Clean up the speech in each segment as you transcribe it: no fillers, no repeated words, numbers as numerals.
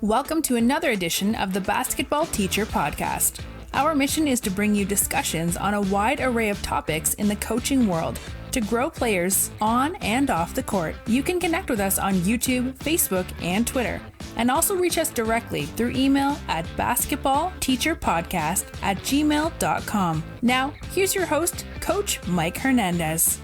Welcome to another edition of the Basketball Teacher Podcast. Our mission is to bring you discussions on a wide array of topics in the coaching world to grow players on and off the court. You can connect with us on YouTube, Facebook, and Twitter, and also reach us directly through email at basketballteacherpodcast@gmail.com. Now, here's your host, Coach Mike Hernandez.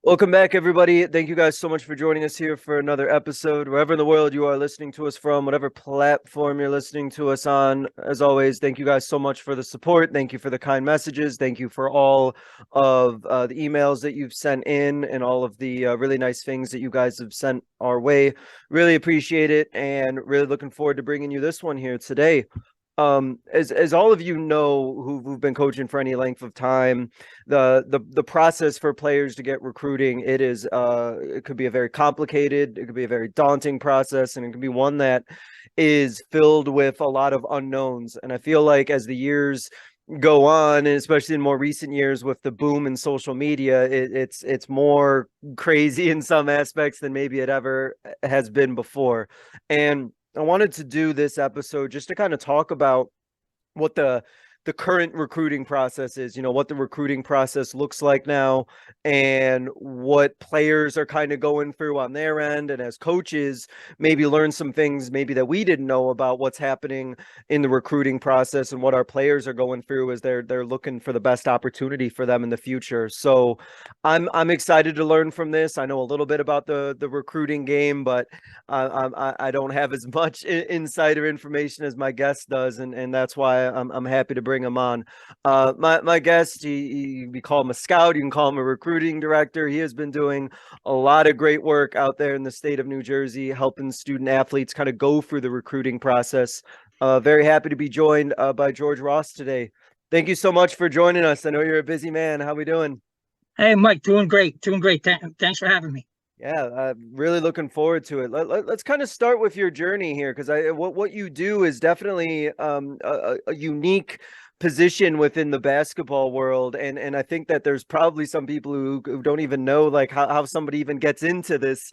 Welcome back, everybody. Thank you guys so much for joining us here for another episode. Wherever in the world you are listening to us from, whatever platform you're listening to us on, as always, thank you guys so much for the support. Thank you for the kind messages. Thank you for all of the emails that you've sent in and all of the really nice things that you guys have sent our way. Really appreciate it, and really looking forward to bringing you this one here today. As all of you know who've been coaching for any length of time, the process for players to get recruiting, it could be a very complicated, it could be a very daunting process, and it can be one that is filled with a lot of unknowns. And I feel like as the years go on, and especially in more recent years with the boom in social media, it's more crazy in some aspects than maybe it ever has been before. And I wanted to do this episode just to kind of talk about what the current recruiting process is, what the recruiting process looks like now, and what players are kind of going through on their end. And as coaches, maybe learn some things maybe that we didn't know about what's happening in the recruiting process and what our players are going through as they're looking for the best opportunity for them in the future. So I'm excited to learn from this. I know a little bit about the recruiting game, but I don't have as much insider information as my guest does, and that's why I'm happy to bring him on. My guest, you can call him a scout, you can call him a recruiting director. He has been doing a lot of great work out there in the state of New Jersey, helping student athletes kind of go through the recruiting process. Very happy to be joined by George Ross today. Thank you so much for joining us. I know you're a busy man. How we doing? Hey, Mike, doing great. Thanks for having me. Yeah, really looking forward to it. Let's kind of start with your journey here, because what you do is definitely a unique position within the basketball world, and I think that there's probably some people who don't even know like how somebody even gets into this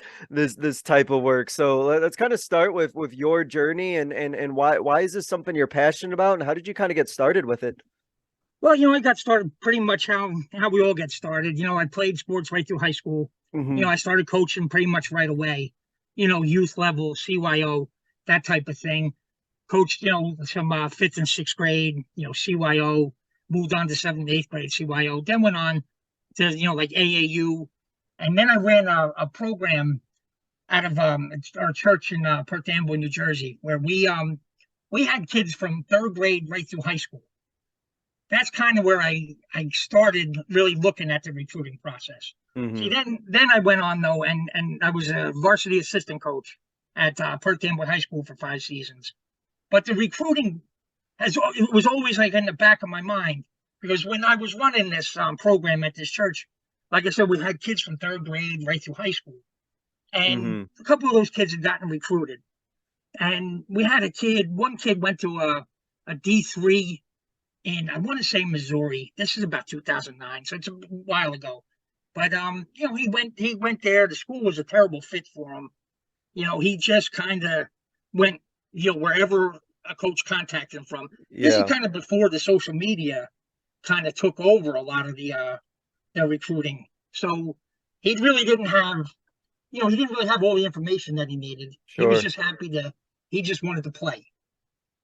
type of work. So let's kind of start with your journey and why is this something you're passionate about, and how did you kind of get started with it? Well, I got started pretty much how we all get started. I played sports right through high school. Mm-hmm. I started coaching pretty much right away. Youth level, CYO, that type of thing. Coached, some 5th and 6th grade, CYO, moved on to 7th and 8th grade CYO, then went on to, like AAU. And then I ran a program out of our church in Perth Amboy, New Jersey, where we had kids from 3rd grade right through high school. That's kind of where I started really looking at the recruiting process. Mm-hmm. See, then I went on though, and I was a varsity assistant coach at Perth Amboy High School for 5 seasons. But the recruiting it was always like in the back of my mind, because when I was running this program at this church, like I said, we had kids from 3rd grade right through high school, and a couple of those kids had gotten recruited. And we had one kid went to a D3 in, I want to say, Missouri. This is about 2009, so it's a while ago. But he went there. The school was a terrible fit for him. He just kind of went, wherever a coach contacted him from. Yeah. This is kind of before the social media kind of took over a lot of the recruiting. So he really didn't have, he didn't really have all the information that he needed. Sure. He was just he just wanted to play.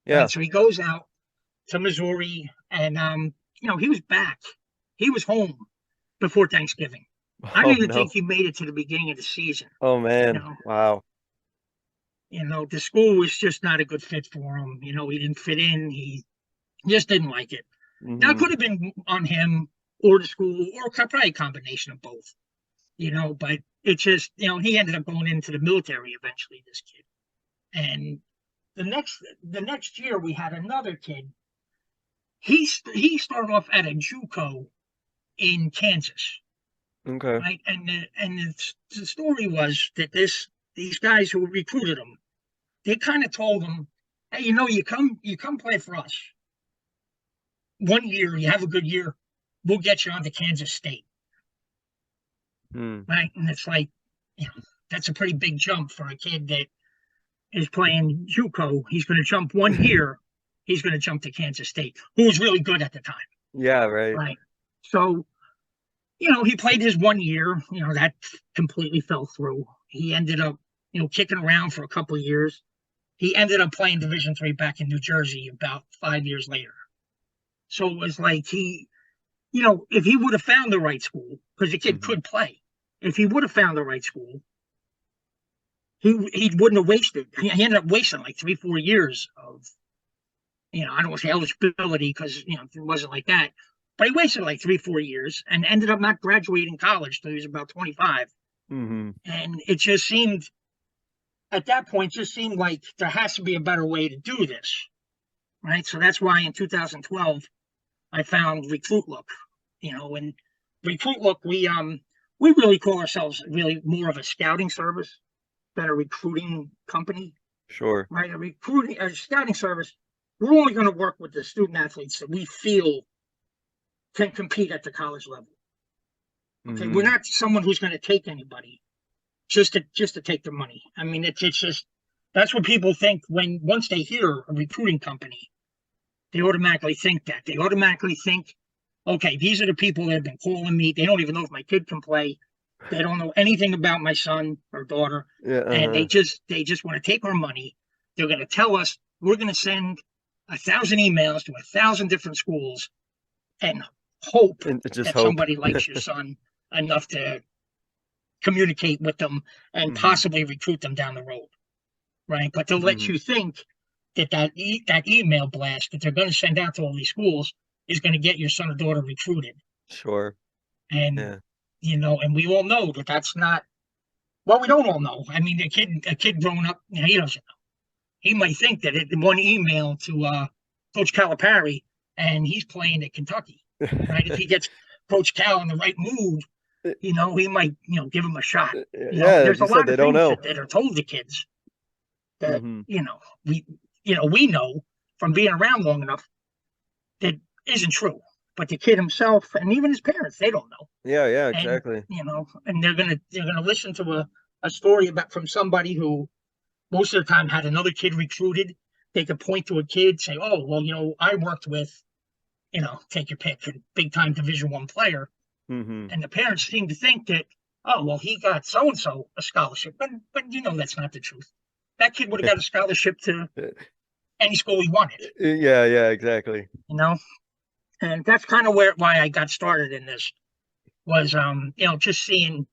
Yeah. Right? So he goes out to Missouri, and he was back. He was home before Thanksgiving. I don't even think he made it to the beginning of the season. Oh man. Wow. The school was just not a good fit for him. He didn't fit in. He just didn't like it. Mm-hmm. Now, it could have been on him or the school, or probably a combination of both. But it just, he ended up going into the military eventually, this kid. And the next year we had another kid. He started off at a JUCO in Kansas. Okay. Right, and the story was that these guys who recruited him, they kind of told him, "Hey, you come play for us. 1 year, you have a good year, we'll get you onto Kansas State." Right, and it's like, that's a pretty big jump for a kid that is playing JUCO. He's going to jump 1 year. He's going to jump to Kansas State, who was really good at the time. Yeah, right. Right. So, he played his 1 year. That completely fell through. He ended up, kicking around for a couple of years. He ended up playing Division III back in New Jersey about 5 years later. So it was like if he would have found the right school, because the kid could play, if he would have found the right school, he wouldn't have wasted. He ended up wasting like 3-4 years of, I don't want to say eligibility because it wasn't like that, but he wasted like 3-4 years and ended up not graduating college till he was about 25. And it just seemed, at that point, like there has to be a better way to do this, right? So that's why in 2012 I found RecruitLook. And RecruitLook, we really call ourselves really more of a scouting service than a recruiting company. Sure. Right? A scouting service, we're only going to work with the student athletes that we feel can compete at the college level. Okay, we're not someone who's going to take anybody just to take their money. I mean, it's just, that's what people think once they hear a recruiting company, they automatically think that. They automatically think, okay, these are the people that have been calling me. They don't even know if my kid can play. They don't know anything about my son or daughter. And they just want to take our money. They're going to tell us we're going to send 1,000 emails to 1,000 different schools and hope that somebody likes your son enough to communicate with them and possibly recruit them down the road. Right. But they'll let you think that email blast that they're going to send out to all these schools is going to get your son or daughter recruited. Sure. And, and we all know that that's not, well, we don't all know. I mean, a kid growing up, he doesn't know. He might think that one email to Coach Calipari and he's playing at Kentucky, right? If he gets Coach Cal in the right mood, he might, give him a shot. There's a lot of things that are told to kids that, we know from being around long enough that isn't true. But the kid himself and even his parents, they don't know. Yeah, exactly. And they're gonna listen to a story from somebody who most of the time had another kid recruited. They could point to a kid, say, "Oh, well, I worked with, take your pick, a big time Division I player," and the parents seem to think that, "Oh, well, he got so and so a scholarship," but that's not the truth. That kid would have got a scholarship to any school he wanted. Yeah, exactly. And that's kind of why I got started in this was, just seeing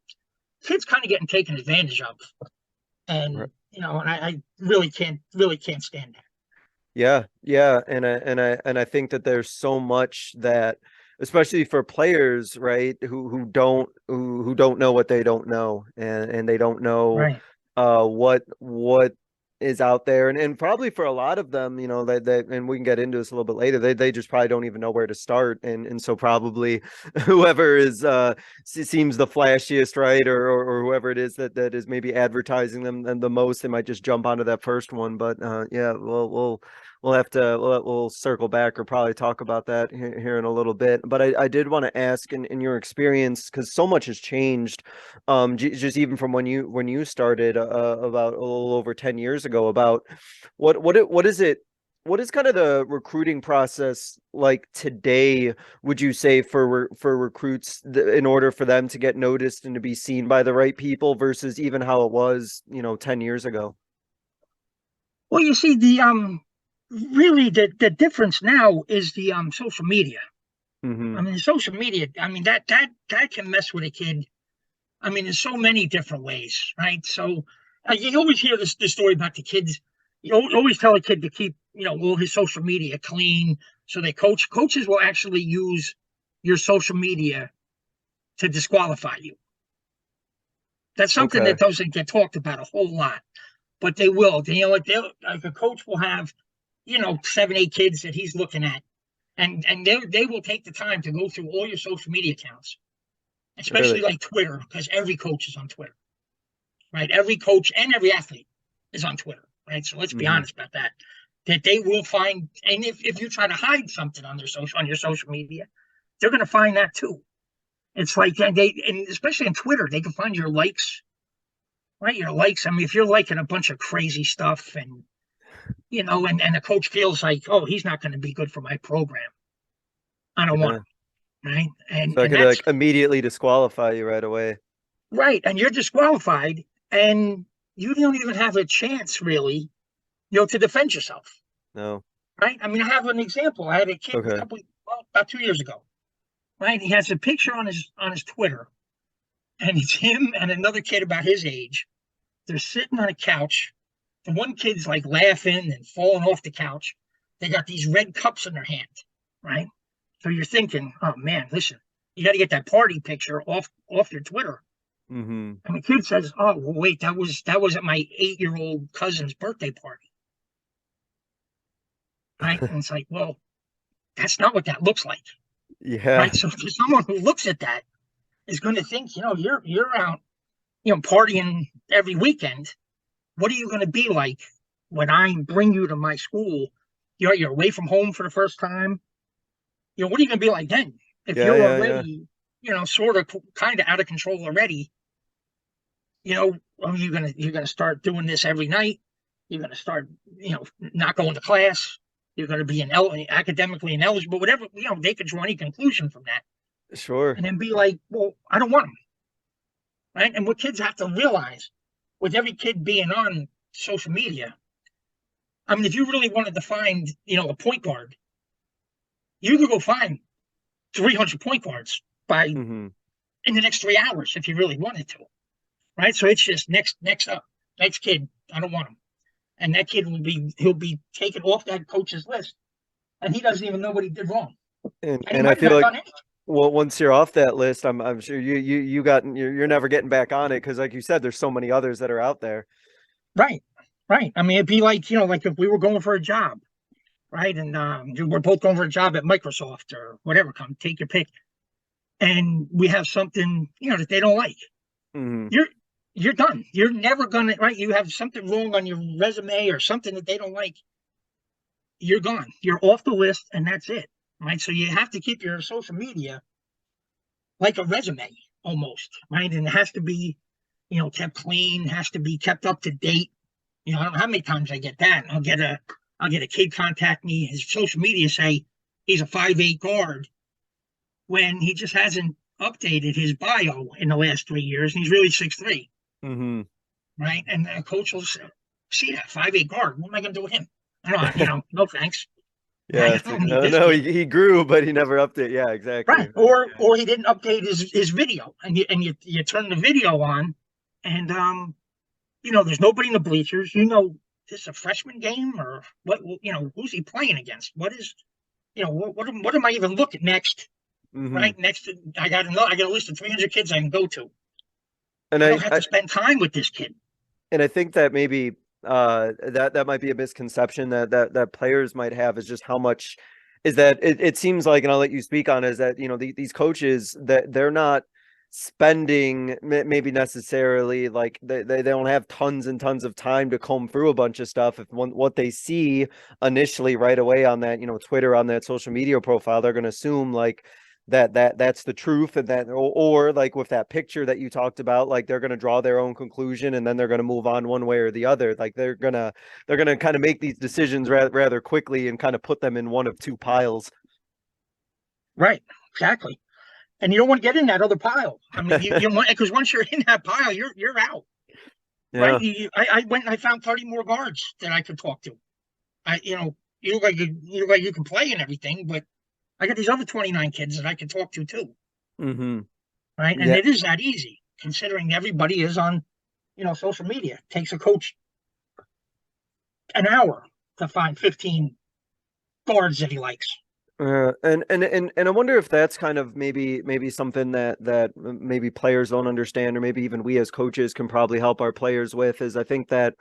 kids kind of getting taken advantage of, and and I really can't stand that. Yeah, and I think that there's so much that, especially for players, right, who don't know what they don't know, and they don't know what is out there, and probably for a lot of them, that and we can get into this a little bit later, they just probably don't even know where to start, and so probably whoever is seems the flashiest, right, or whoever it is that is maybe advertising them the most, they might just jump onto that first one. But we'll have to we'll circle back or probably talk about that here in a little bit. But I did want to ask, in your experience, because so much has changed, just even from when you started about a little over 10 years ago, about what is it? What is kind of the recruiting process like today, would you say, for recruits in order for them to get noticed and to be seen by the right people versus even how it was, 10 years ago? Well, you see, really the difference now is the social media. I mean, the social media, I mean, that can mess with a kid. I mean, in so many different ways, right? So you always hear this story about the kids. You always tell a kid to keep, all his social media clean. So coaches will actually use your social media to disqualify you. That's something that doesn't get talked about a whole lot, but they will. Like a coach will have, 7-8 kids that he's looking at, and they will take the time to go through all your social media accounts, especially like Twitter, because every coach is on Twitter, right? Every coach and every athlete is on Twitter, right? So let's be honest about that. That they will find, and if you try to hide something on your social media, they're going to find that too. It's like and especially on Twitter, they can find your likes, right? Your likes. I mean, if you're liking a bunch of crazy stuff and, and the coach feels like, oh, he's not going to be good for my program. I don't want Yeah. him, right? So I And could that's like immediately disqualify you right away. right. And you're disqualified and you don't even have a chance really, to defend yourself, No. right? I mean, I have an example. I had a kid Okay. about 2 years ago, right? He has a picture on his Twitter, and it's him and another kid about his age. They're sitting on a couch. The one kid's like laughing and falling off the couch. They got these red cups in their hand, right? So you're thinking, oh man, listen, you got to get that party picture off your Twitter. Mm-hmm. And the kid says, oh well, wait, that was at my 8-year-old cousin's birthday party, right? And it's like, well, that's not what that looks like, Yeah. right? So for someone who looks at that is going to think, you're out, partying every weekend. What are you going to be like when I bring you to my school? You're away from home for the first time. What are you going to be like then? If Yeah. you're Yeah. Yeah. already, sort of kind of out of control already, are you're gonna start doing this every night? You're gonna start, not going to class. You're gonna be academically ineligible, whatever. They could draw any conclusion from that, Sure. and then be like, well, I don't want them, right? And what kids have to realize, with every kid being on social media, I mean, if you really wanted to find, a point guard, you could go find 300 point guards by Mm-hmm. in the next 3 hours if you really wanted to, right? So it's just next up, next kid. I don't want him, and that kid he'll be taken off that coach's list, and he doesn't even know what he did wrong, and he And I might have feel not like, done anything. well, once you're off that list, I'm sure you're never getting back on it because, like you said, there's so many others that are out there. Right, right. I mean, it'd be like like if we were going for a job, right, and we're both going for a job at Microsoft or whatever. Come take your pick, and we have something that they don't like. Mm-hmm. You're done. You're never gonna, right. You have something wrong on your resume or something that they don't like. You're gone. You're off the list, and that's it, right? So you have to keep your social media like a resume almost, right? And it has to be, kept clean. Has to be kept up to date. I don't know how many times I get that. I'll get a kid contact me. His social media say he's a 5'8" guard when he just hasn't updated his bio in the last 3 years, and he's really 6'3", Mm-hmm. right? And the coach will say, see that 5'8" guard. What am I going to do with him? I don't, no thanks. Yeah. I It's like, don't need no, this no, kid. he grew, but he never updated. Yeah, exactly. Right. Or he didn't update his video, and you turn the video on, and there's nobody in the bleachers. This is a freshman game or what? Who's he playing against? What is what am I even looking next? Mm-hmm. Right next to I got a list of 300 kids I can go to. And I don't have to spend time with this kid. I think that maybe that might be a misconception that players might have, is just how much is that it seems like, and I'll let you speak on it, is that these coaches, that they're not spending maybe necessarily, like they don't have tons and tons of time to comb through a bunch of stuff. If what they see initially right away on that Twitter, on that social media profile, they're going to assume like that's the truth, and that or like with that picture that you talked about, like they're going to draw their own conclusion, and then they're going to move on one way or the other. Like they're going to kind of make these decisions rather quickly and kind of put them in one of two piles. Right. Exactly. And you don't want to get in that other pile. I mean, you want, because once you're in that pile, you're out. Yeah. Right. I went and I found 30 more guards that I could talk to. You look like you can play and everything, but I got these other 29 kids that I can talk to too. Mm-hmm. Right. And Yeah. it is that easy, considering everybody is on, social media. It takes a coach an hour to find 15 guards that he likes. And I wonder if that's kind of maybe something that maybe players don't understand, or maybe even we as coaches can probably help our players with, is I think that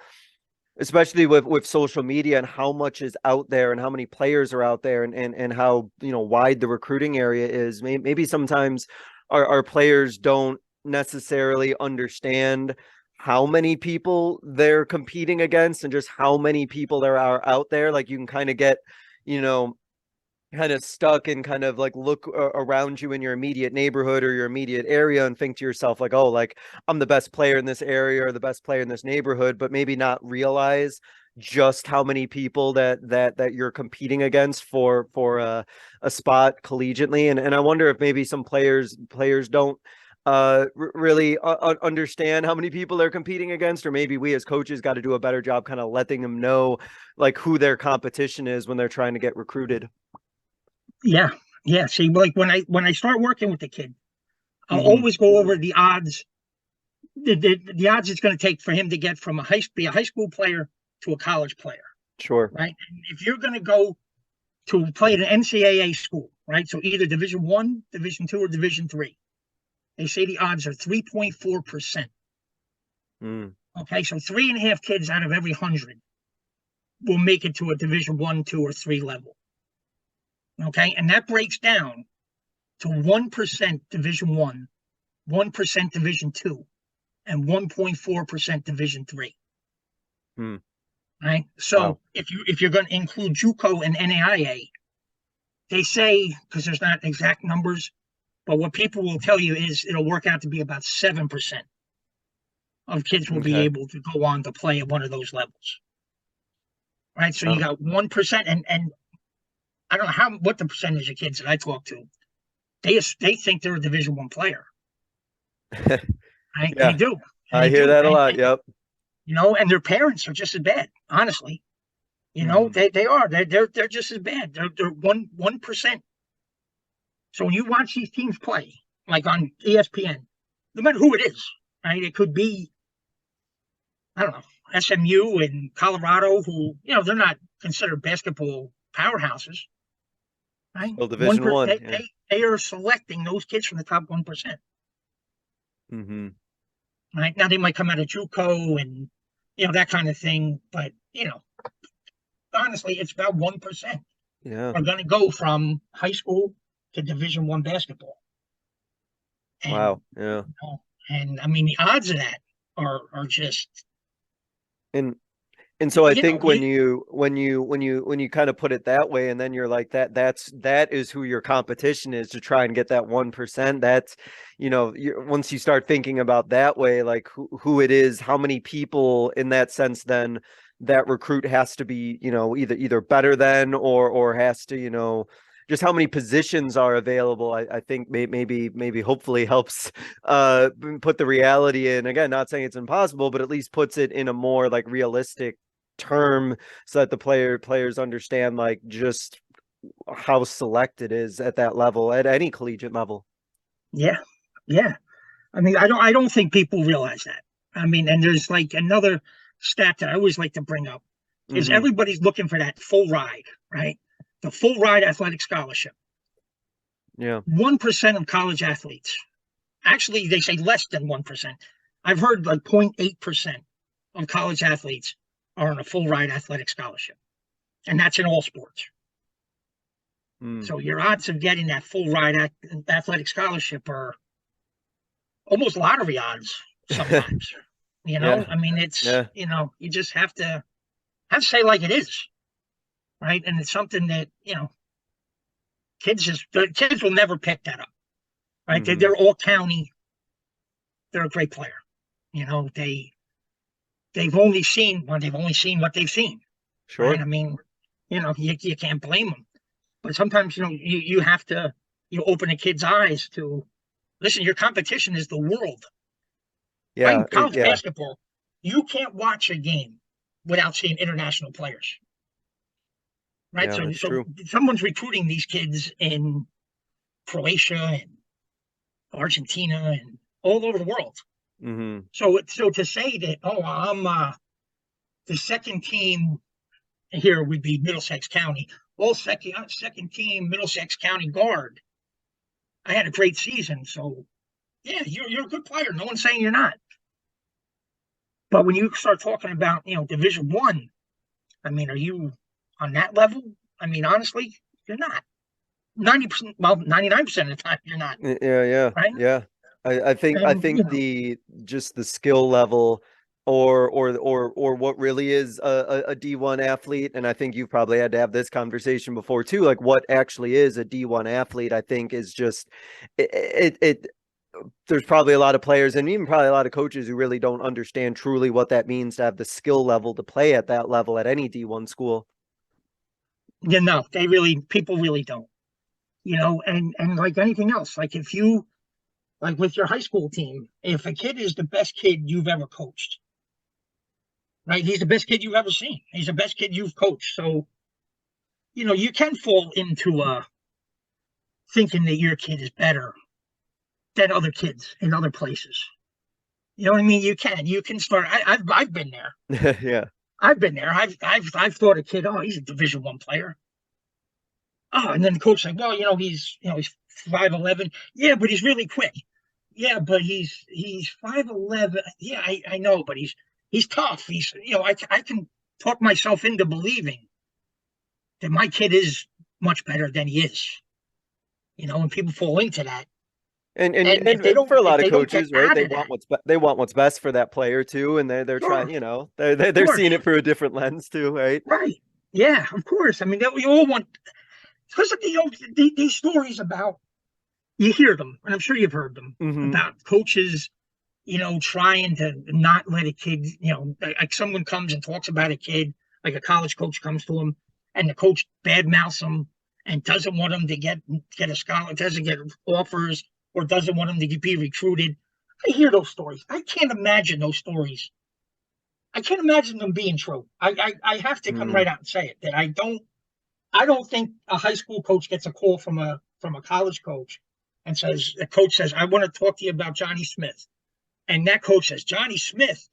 especially with social media and how much is out there and how many players are out there, and how wide the recruiting area is, maybe sometimes our players don't necessarily understand how many people they're competing against and just how many people there are out there. Like you can kind of get, you know kind of stuck and kind of like look around you in your immediate neighborhood or your immediate area and think to yourself like, oh, like I'm the best player in this area or the best player in this neighborhood, but maybe not realize just how many people that you're competing against for a spot collegiately. And I wonder if maybe some players don't really understand how many people they're competing against, or maybe we as coaches got to do a better job kind of letting them know like who their competition is when they're trying to get recruited. Yeah, yeah. See, like when I start working with the kid, I'll Mhm. always go over the odds, the odds it's going to take for him to get from be a high school player to a college player, Sure. right? And if you're going to go to play at an NCAA school, right? So either Division 1, Division 2, or Division 3, they say the odds are 3.4%. Mm. Okay, so 3.5 kids out of every 100 will make it to a Division 1, 2, or 3 level. Okay, and that breaks down to 1% Division 1, 1% Division 2, and 1.4% Division 3. Hmm. Right. So Wow. if you're going to include JUCO and NAIA, they say, because there's not exact numbers, but what people will tell you is it'll work out to be about 7% of kids will be Okay. able to go on to play at one of those levels. Right. So you Wow. got 1%, and I don't know what the percentage of kids that I talk to, they think they're a Division 1 player. Right. They Yeah, do. And I they hear do. that a lot. Yep. And their parents are just as bad, honestly. Mhm. They are. They're just as bad. They're 1%. So when you watch these teams play, like on ESPN, no matter who it is, right? It could be, I don't know, SMU in Colorado, who they're not considered basketball powerhouses, right? Still One Division per One. Yeah. they are selecting those kids from the top 1%. Mm-hmm. Right now, they might come out of JUCO and that kind of thing, but honestly, it's about 1% Yeah. are going to go from high school to Division 1 basketball. And Wow. Yeah. and I mean the odds of that are just And so I you know think when you kind of put it that way, and then you're like that is who your competition is to try and get that 1%. That's once you start thinking about that way, like who it is, how many people in that sense, then that recruit has to be either better than or has to just how many positions are available. I think maybe hopefully helps put the reality in. Again, not saying it's impossible, but at least puts it in a more like realistic term so that the players understand like just how select it is at that level, at any collegiate level. yeah, yeah. I mean, I don't think people realize that. I mean, and there's like another stat that I always like to bring up is Hmm. everybody's looking for that full ride, right? The full ride athletic scholarship. Yeah. 1% of college athletes, actually, they say less than 1%. I've heard like 0.8% of college athletes are on a full ride athletic scholarship, and that's in all sports. Mm. So your odds of getting that full ride athletic scholarship are almost lottery odds sometimes. Yeah. I mean, it's Yeah. you just have to say like it is, right? And it's something that the kids will never pick that up, right? Hmm. They're all county. They're a great player. They've only seen what they've seen, right? Sure. I mean, you can't blame them, but sometimes you have to open a kid's eyes to listen. Your competition is the world. Right? Yeah. In college Yeah. basketball, you can't watch a game without seeing international players. Right. Yeah, So, that's so true. someone's recruiting these kids in Croatia and Argentina and all over the world. Hmm. So to say that, oh, I'm the second team here would be Middlesex County. Well, second team Middlesex County guard. I had a great season, so yeah, you're a good player. No one's saying you're not. But when you start talking about Division 1, I mean, are you on that level? I mean, honestly, you're not. 90%, well, 99% of the time, you're not, Yeah. Yeah. right? Yeah. I think And the just the skill level or what really is a D1 athlete. And I think you've probably had to have this conversation before too. Like what actually is a D1 athlete, I think is just it there's probably a lot of players and even probably a lot of coaches who really don't understand truly what that means to have the skill level to play at that level at any D1 school. You know, people really don't, you know, and like anything else, like if you, like with your high school team, if a kid is the best kid you've ever coached, right? He's the best kid you've ever seen. He's the best kid you've coached. So, you know, you can fall into thinking that your kid is better than other kids in other places. You know what I mean? You can start. I've been there. Yeah. I've been there. I've thought a kid, oh, he's a Division I player. Oh, and then the coach like, well, he's 5'11". Yeah, but he's really quick. Yeah, but he's 5'11". Yeah, I know, but he's tough. He's I can talk myself into believing that my kid is much better than he is. And people fall into that. And for a lot of coaches, right? They want what's best for that player too, and they're sure. trying, they're seeing it through a different lens too, right? Right. Yeah, of course. I mean, we all want, because these stories about, you hear them, and I'm sure you've heard them, about coaches, trying to not let a kid, like someone comes and talks about a kid, like a college coach comes to him, and the coach badmouths him and doesn't want him to get a scholarship, doesn't get offers, or doesn't want him to be recruited. I hear those stories. I can't imagine those stories. I can't imagine them being true. I have to come right out and say it, that I don't think a high school coach gets a call from a college coach and the coach says, I want to talk to you about Johnny Smith. And that coach says, Johnny Smith?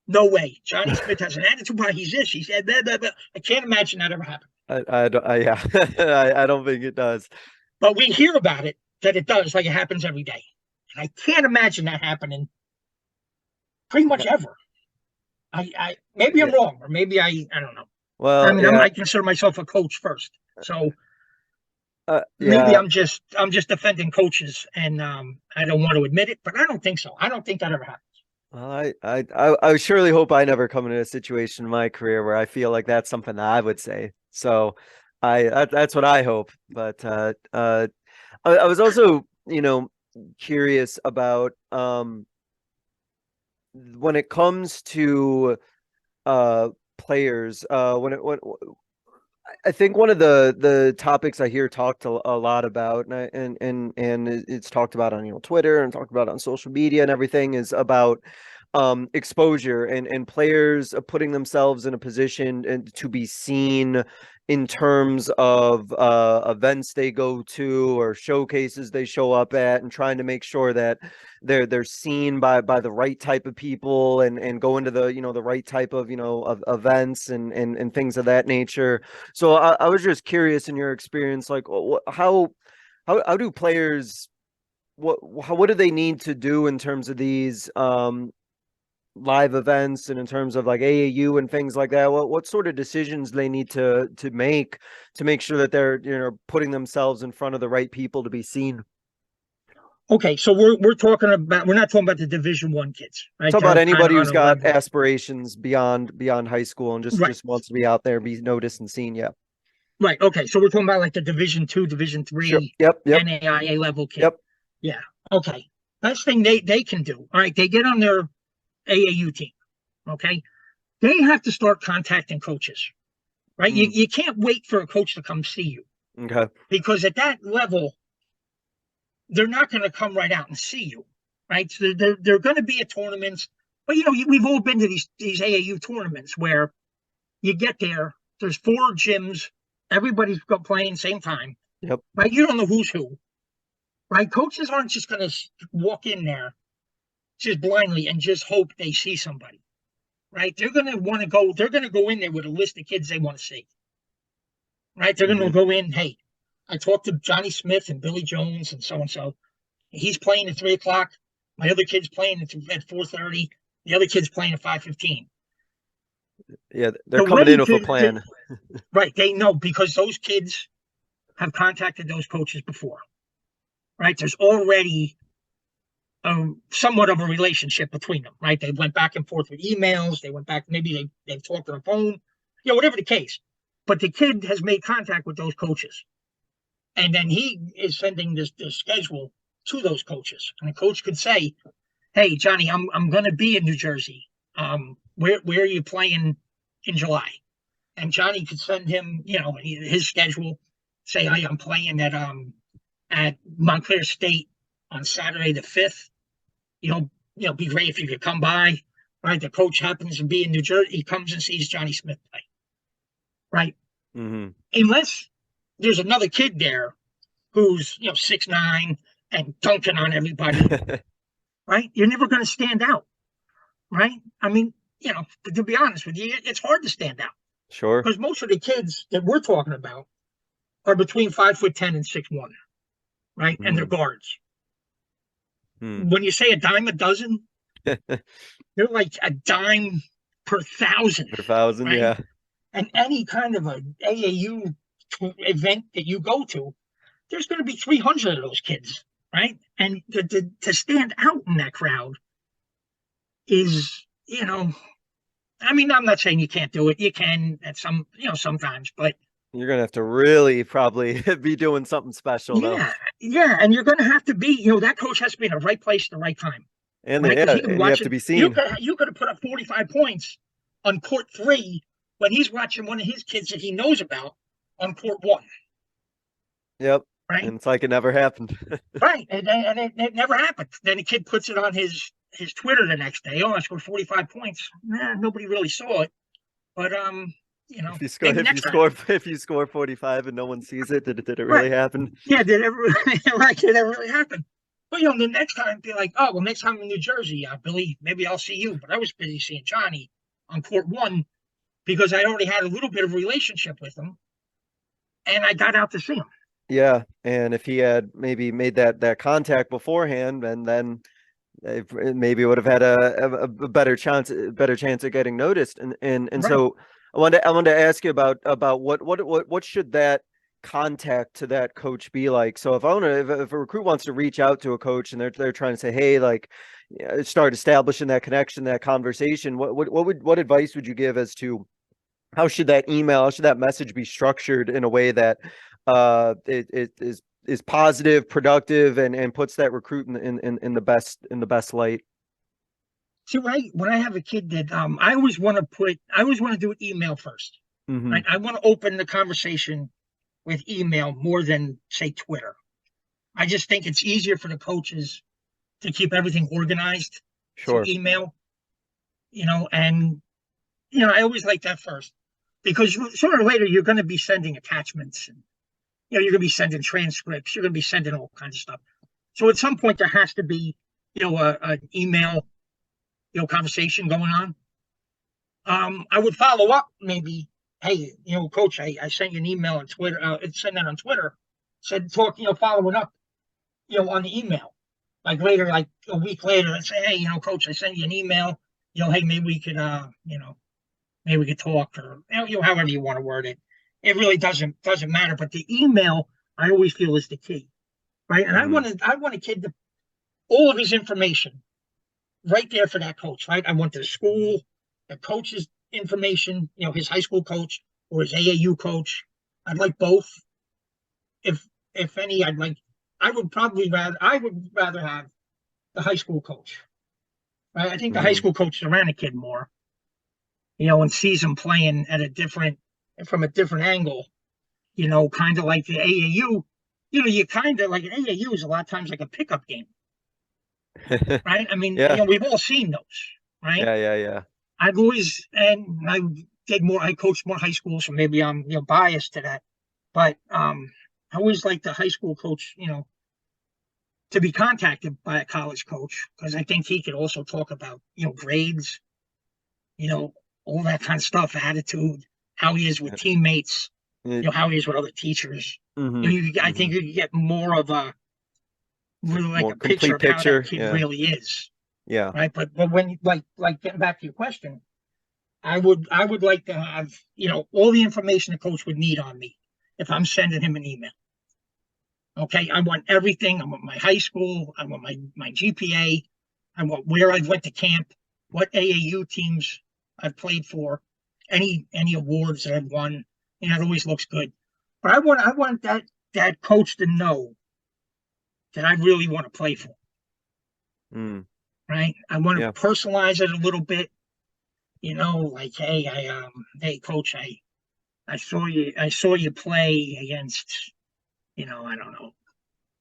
No way. Johnny Smith has an attitude about he's this. He said, blah, blah, blah. I can't imagine that ever happened. I don't think it does. But we hear about it, that it does, like it happens every day. And I can't imagine that happening pretty much ever. Maybe I'm wrong, or maybe I don't know. Well, I mean, I consider myself a coach first, so maybe I'm just defending coaches, and I don't want to admit it, but I don't think so. I don't think that ever happens. Well, I surely hope I never come into a situation in my career where I feel like that's something that I would say. So that's what I hope. But I was also, curious about when it comes to players, when I think one of the topics I hear talked a lot about, and it's talked about on Twitter and talked about on social media and everything, is about exposure and players putting themselves in a position to be seen in terms of events they go to or showcases they show up at, and trying to make sure that they're seen by the right type of people and go into the the right type of of events and things of that nature. So I was just curious, in your experience, like how do players, what do they need to do in terms of these live events, and in terms of like AAU and things like that? What sort of decisions they need to make sure that they're putting themselves in front of the right people to be seen? Okay, so we're not talking about the Division I kids, right? Talk about anybody who's got aspirations beyond high school and just wants to be out there, be noticed and seen. Yeah. Right. Okay. So we're talking about like the Division II, Division III, sure. Yep. NAIA level kid. Yep. Yeah. Okay. Best thing they can do. All right. They get on their AAU team. Okay. They have to start contacting coaches, right? You can't wait for a coach to come see you. Okay. Because at that level, they're not going to come right out and see you, right? So they're going to be at tournaments, but we've all been to these AAU tournaments where you get there, there's 4 gyms, everybody's playing same time. Yep. Right? You don't know who's who, right? Coaches aren't just going to walk in there just blindly and just hope they see somebody, right? They're going to want to go. They're going to go in there with a list of kids they want to see, right? They're going to go in. Hey, I talked to Johnny Smith and Billy Jones and so. He's playing at 3:00. My other kid's playing at 4:30. The other kid's playing at 5:15. Yeah, they're coming in with a plan. Right. They know, because those kids have contacted those coaches before, right? There's already somewhat of a relationship between them, right? They went back and forth with emails. They went back, maybe they've talked on the phone, whatever the case. But the kid has made contact with those coaches. And then he is sending this schedule to those coaches. And the coach could say, hey, Johnny, I'm going to be in New Jersey. Where are you playing in July? And Johnny could send him, his schedule, say, hey, I'm playing at Montclair State on Saturday the 5th. Be great if you could come by, right? The coach happens to be in New Jersey. He comes and sees Johnny Smith play, right? Mm-hmm. Unless there's another kid there who's, 6'9" and dunking on everybody, right? You're never going to stand out, right? I mean, to be honest with you, it's hard to stand out. Sure. Because most of the kids that we're talking about are between 5'10" and 6'1", right? Mm-hmm. And they're guards. When you say a dime a dozen, they're like a dime per thousand. Per thousand, right? Yeah. And any kind of an AAU event that you go to, there's going to be 300 of those kids, right? And to stand out in that crowd is, I mean, I'm not saying you can't do it. You can at some, sometimes, but you're going to have to really probably be doing something special, though. Yeah. And you're going to have to be, that coach has to be in the right place at the right time. And, right? And you have to be seen. You could have put up 45 points on court 3 when he's watching one of his kids that he knows about on court 1. Yep. Right. And it's like it never happened. Right. And it never happened. Then the kid puts it on his Twitter the next day. Oh, I scored 45 points. Nobody really saw it. But, if you score 45 and no one sees it, did it really happen? Yeah, did it really happen? But the next time be like, oh well, next time in New Jersey, Billy, maybe I'll see you. But I was busy seeing Johnny on court 1 because I already had a little bit of a relationship with him, and I got out to see him. Yeah, and if he had maybe made that contact beforehand, and then maybe would have had a better chance of getting noticed. And right. So I wanted to ask you about what should that contact to that coach be like? So if a recruit wants to reach out to a coach and they're trying to say, hey, like, start establishing that connection, that conversation, what advice would you give as to how should that message be structured in a way that it is positive, productive, and puts that recruit in the best light? See, when I have a kid that I always want to do an email first. Mm-hmm. Right? I want to open the conversation with email more than, say, Twitter. I just think it's easier for the coaches to keep everything organized. Sure. Through email, and I always like that first, because sooner or later you're going to be sending attachments, and you're going to be sending transcripts, you're going to be sending all kinds of stuff. So at some point there has to be, an email, conversation going on. I would follow up maybe. Hey, coach, I sent you an email on Twitter. Send that on Twitter. Said following up, on the email. Like later, like a week later, I'd say, hey, coach, I sent you an email. Hey, maybe we could, maybe we could talk, or however you want to word it. It really doesn't matter. But the email, I always feel, is the key, right? And mm-hmm. I want a kid to all of his information right there for that coach, right? I want the school, the coach's information, his high school coach or his AAU coach. I'd like both. If any, I would rather have the high school coach. Right? I think the high school coach is around a kid more, and sees him playing from a different angle, kind of like the AAU. You kind of like an AAU is a lot of times like a pickup game. Right? I mean, yeah. We've all seen those, right? Yeah. I coached more high school, so maybe I'm, biased to that. But I always like the high school coach, to be contacted by a college coach, because I think he could also talk about, grades, all that kind of stuff, attitude, how he is with teammates, how he is with other teachers. Mm-hmm. I think you could get more of a really like a picture of how that kid really is. Yeah. Right. But when like getting back to your question, I would like to have, all the information the coach would need on me if I'm sending him an email. Okay, I want everything. I want my high school. I want my GPA. I want where I went to camp, what AAU teams I've played for, any awards that I've won. You know, it always looks good. But I want that coach to know that I really want to play for. Mm, Right? I want yeah. to personalize it a little bit. You know, like, hey, hey, coach, I saw you play against, you know, I don't know,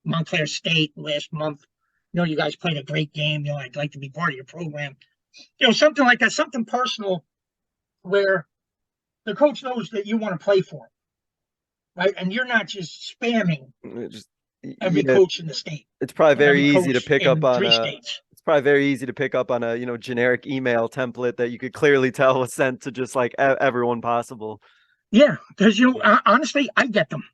Montclair State last month. You know, you guys played a great game. You know, I'd like to be part of your program. You know, something like that, something personal where the coach knows that you want to play for him, right? And you're not just spamming Just, every yeah, coach in the state it's probably or very every easy to coach pick up in on 3 states. it's probably very easy to pick up on a, generic email template that you could clearly tell was sent to just like everyone possible. Yeah, because honestly, I get them.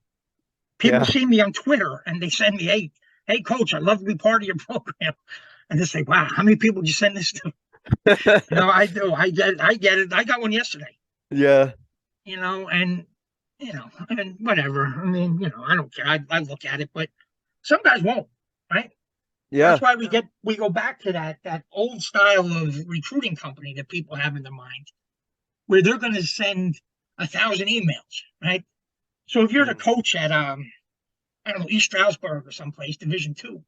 People Yeah. see me on Twitter and they send me, hey, coach, I'd love to be part of your program. And they say, wow, how many people did you send this to? You know, I do. I get it. I got one yesterday. Yeah. You know, and and whatever. I mean, I don't care. I look at it, but some guys won't, right? Yeah. That's why we go back to that old style of recruiting company that people have in their mind, where they're going to send 1,000 emails, right? So if you're the Mm, coach at I don't know, East Stroudsburg or someplace, Division II,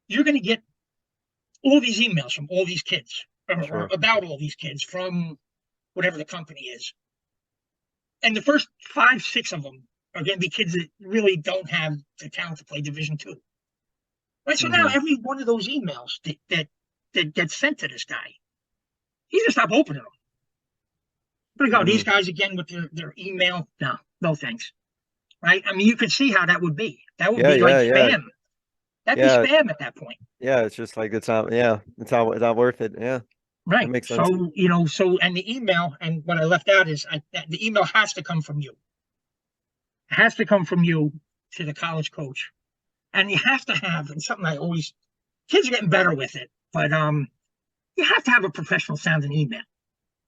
you're going to get all these emails from all these kids, or sure. about all these kids from whatever the company is. And the first 5, 6 of them are going to be kids that really don't have the talent to play Division II. Right. So now Hmm. every one of those emails that gets sent to this guy, he just stop opening them. But go, these Mm. guys again with their email. No, no thanks. Right. I mean, you could see how that would be. That would Yeah, be like yeah, yeah. spam. That'd be Yeah. spam at that point. Yeah. It's just like it's not worth it. Yeah. That Right. makes sense. So, and the email, and what I left out is the email has to come from you. It has to come from you to the college coach. And you have to have, and something kids are getting better with it, but you have to have a professional sounding email,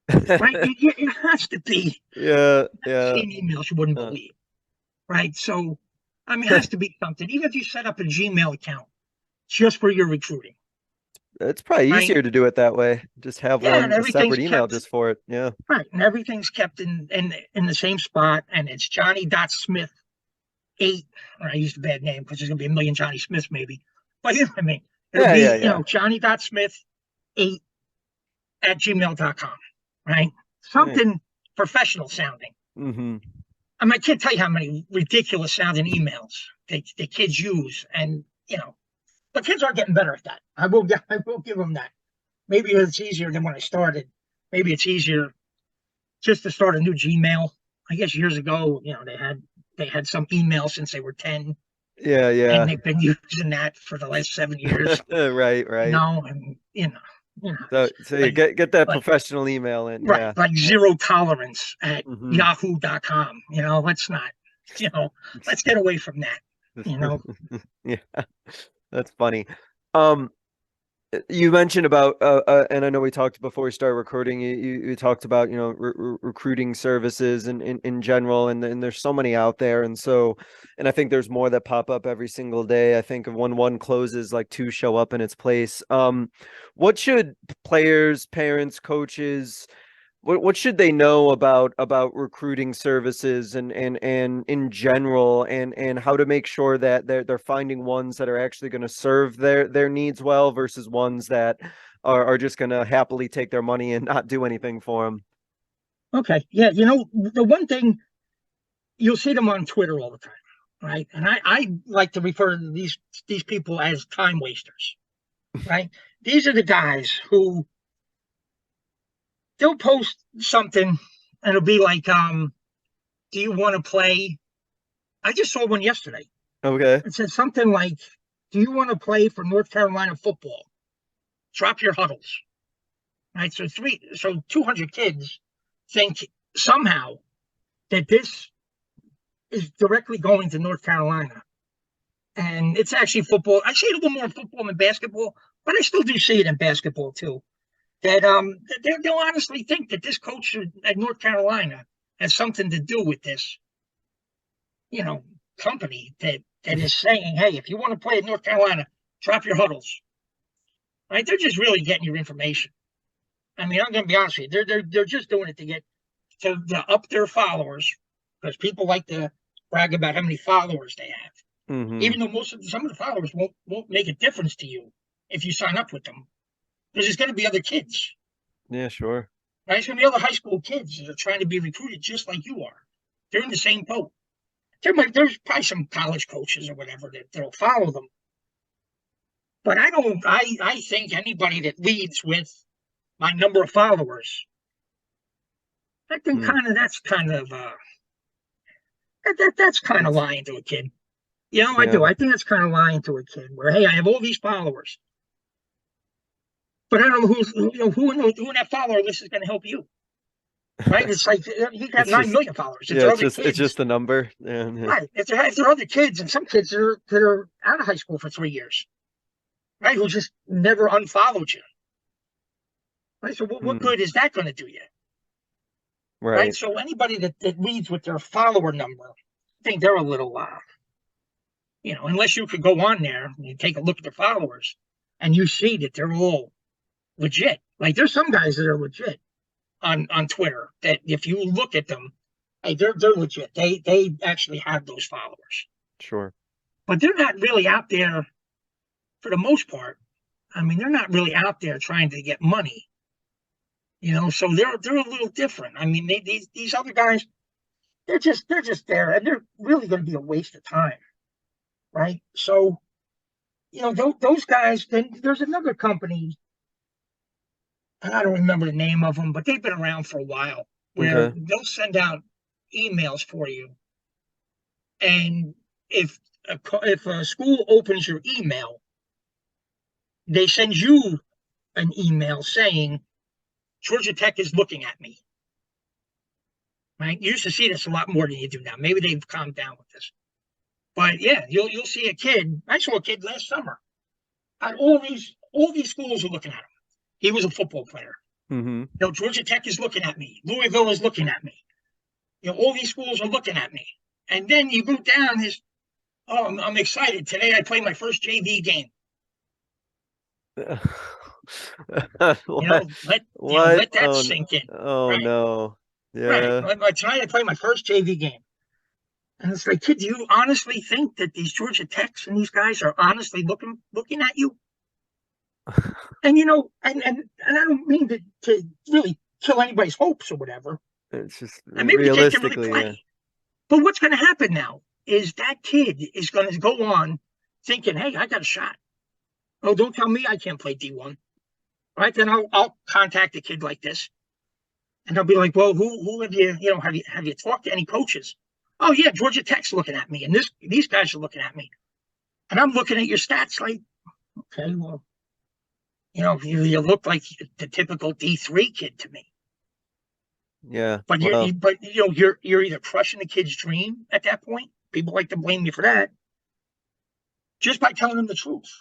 right? It has to be. Yeah, I've yeah. seen emails you wouldn't Uh, believe, right? So, I mean, it has to be something. Even if you set up a Gmail account just for your recruiting, it's probably right? easier to do it that way. Just have Yeah, and a everything's separate email kept just for it. Yeah. right, and everything's kept in the same spot, and it's Johnny.Smith 8. Or I used a bad name because there's gonna be a million Johnny Smiths maybe, but you know what I mean. It'll Yeah, yeah, be yeah. Johnny.Smith 8 at gmail.com, right? Right. Something professional sounding. Mm-hmm. I mean, I can't tell you how many ridiculous sounding emails the kids use, and but kids are getting better at that. I will give them that. Maybe it's easier than when I started. Maybe it's easier just to start a new Gmail. I guess years ago, they had some email since they were 10, Yeah, and yeah. they've been using that for the last 7 years. Right, right. And So you like get that like professional email in. right, Yeah. like zero tolerance at Mm-hmm. yahoo.com. Let's not, let's get away from that. You know, Yeah, that's funny. Um, you mentioned about and I know we talked before we started recording. You talked about recruiting services and in general, and there's so many out there, and I think there's more that pop up every single day. I think when one closes, like two show up in its place. What should players, parents, coaches, what should they know about recruiting services and in general, and how to make sure that they're finding ones that are actually going to serve their needs well versus ones that are just going to happily take their money and not do anything for them? okay, yeah, the one thing you'll see them on Twitter all the time, right? And I like to refer to these people as time wasters, right? These are the guys who they'll post something and it'll be like, do you want to play? I just saw one yesterday. Okay. It said something like, do you want to play for North Carolina football? Drop your huddles. Right. So 200 kids think somehow that this is directly going to North Carolina. And it's actually football. I see it a little more in football than basketball, but I still do see it in basketball too. That they'll honestly think that this coach at North Carolina has something to do with this, company that that is saying, hey, if you want to play at North Carolina, drop your huddles. Right? They're just really getting your information. I mean, I'm going to be honest with you. They're just doing it to get to up their followers, because people like to brag about how many followers they have. Mm-hmm. Even though some of the followers won't make a difference to you if you sign up with them, because there's going to be other kids. Yeah, sure. Right? There's going to be other high school kids that are trying to be recruited just like you are. They're in the same boat. There's probably some college coaches or whatever that'll follow them. But I think anybody that leads with my number of followers, I think that's kind of lying to a kid. You know, I do. I think that's kind of lying to a kid where, hey, I have all these followers, but I don't know who in that follower list is going to help you. Right? It's like you have 9 million followers. It's just a number. Yeah. Right. If there are other kids, and some kids that are out of high school for 3 years, right, who just never unfollowed you. Right. So what good is that going to do you? Right. So anybody that leads with their follower number, I think they're a little unless you could go on there and you take a look at the followers and you see that they're all legit. Like there's some guys that are legit on Twitter that if you look at them, hey, they're legit. They actually have those followers. Sure. But they're not really out there for the most part. I mean, they're not really out there trying to get money. So they're a little different. I mean, these other guys, they're just there, and they're really going to be a waste of time. Right. So, those guys, then there's another company, and I don't remember the name of them, but they've been around for a while, where they'll send out emails for you. And if a school opens your email, they send you an email saying, Georgia Tech is looking at me. Right. You used to see this a lot more than you do now. Maybe they've calmed down with this. But yeah, you'll see a kid. I saw a kid last summer. All these schools are looking at him. He was a football player. Mm-hmm. Georgia Tech is looking at me. Louisville is looking at me. All these schools are looking at me. And then you go down this. Oh, I'm excited. Today I play my first JV game. Let that sink in. Oh, right? No. Yeah. Right. Tonight I play my first JV game. And it's like, kid, do you honestly think that these Georgia Techs and these guys are honestly looking at you? And and I don't mean to really kill anybody's hopes or whatever. It's just and maybe the kid can really play. Yeah. But what's going to happen now is that kid is going to go on thinking, hey, I got a shot. Oh, don't tell me I can't play D1. Right? Then I'll contact a kid like this. And I'll be like, well, who have you, have you talked to any coaches? Oh, yeah, Georgia Tech's looking at me, and these guys are looking at me. And I'm looking at your stats like, okay, well, you look like the typical D3 kid to me. Yeah. But you're either crushing the kid's dream at that point. People like to blame you for that. Just by telling them the truth.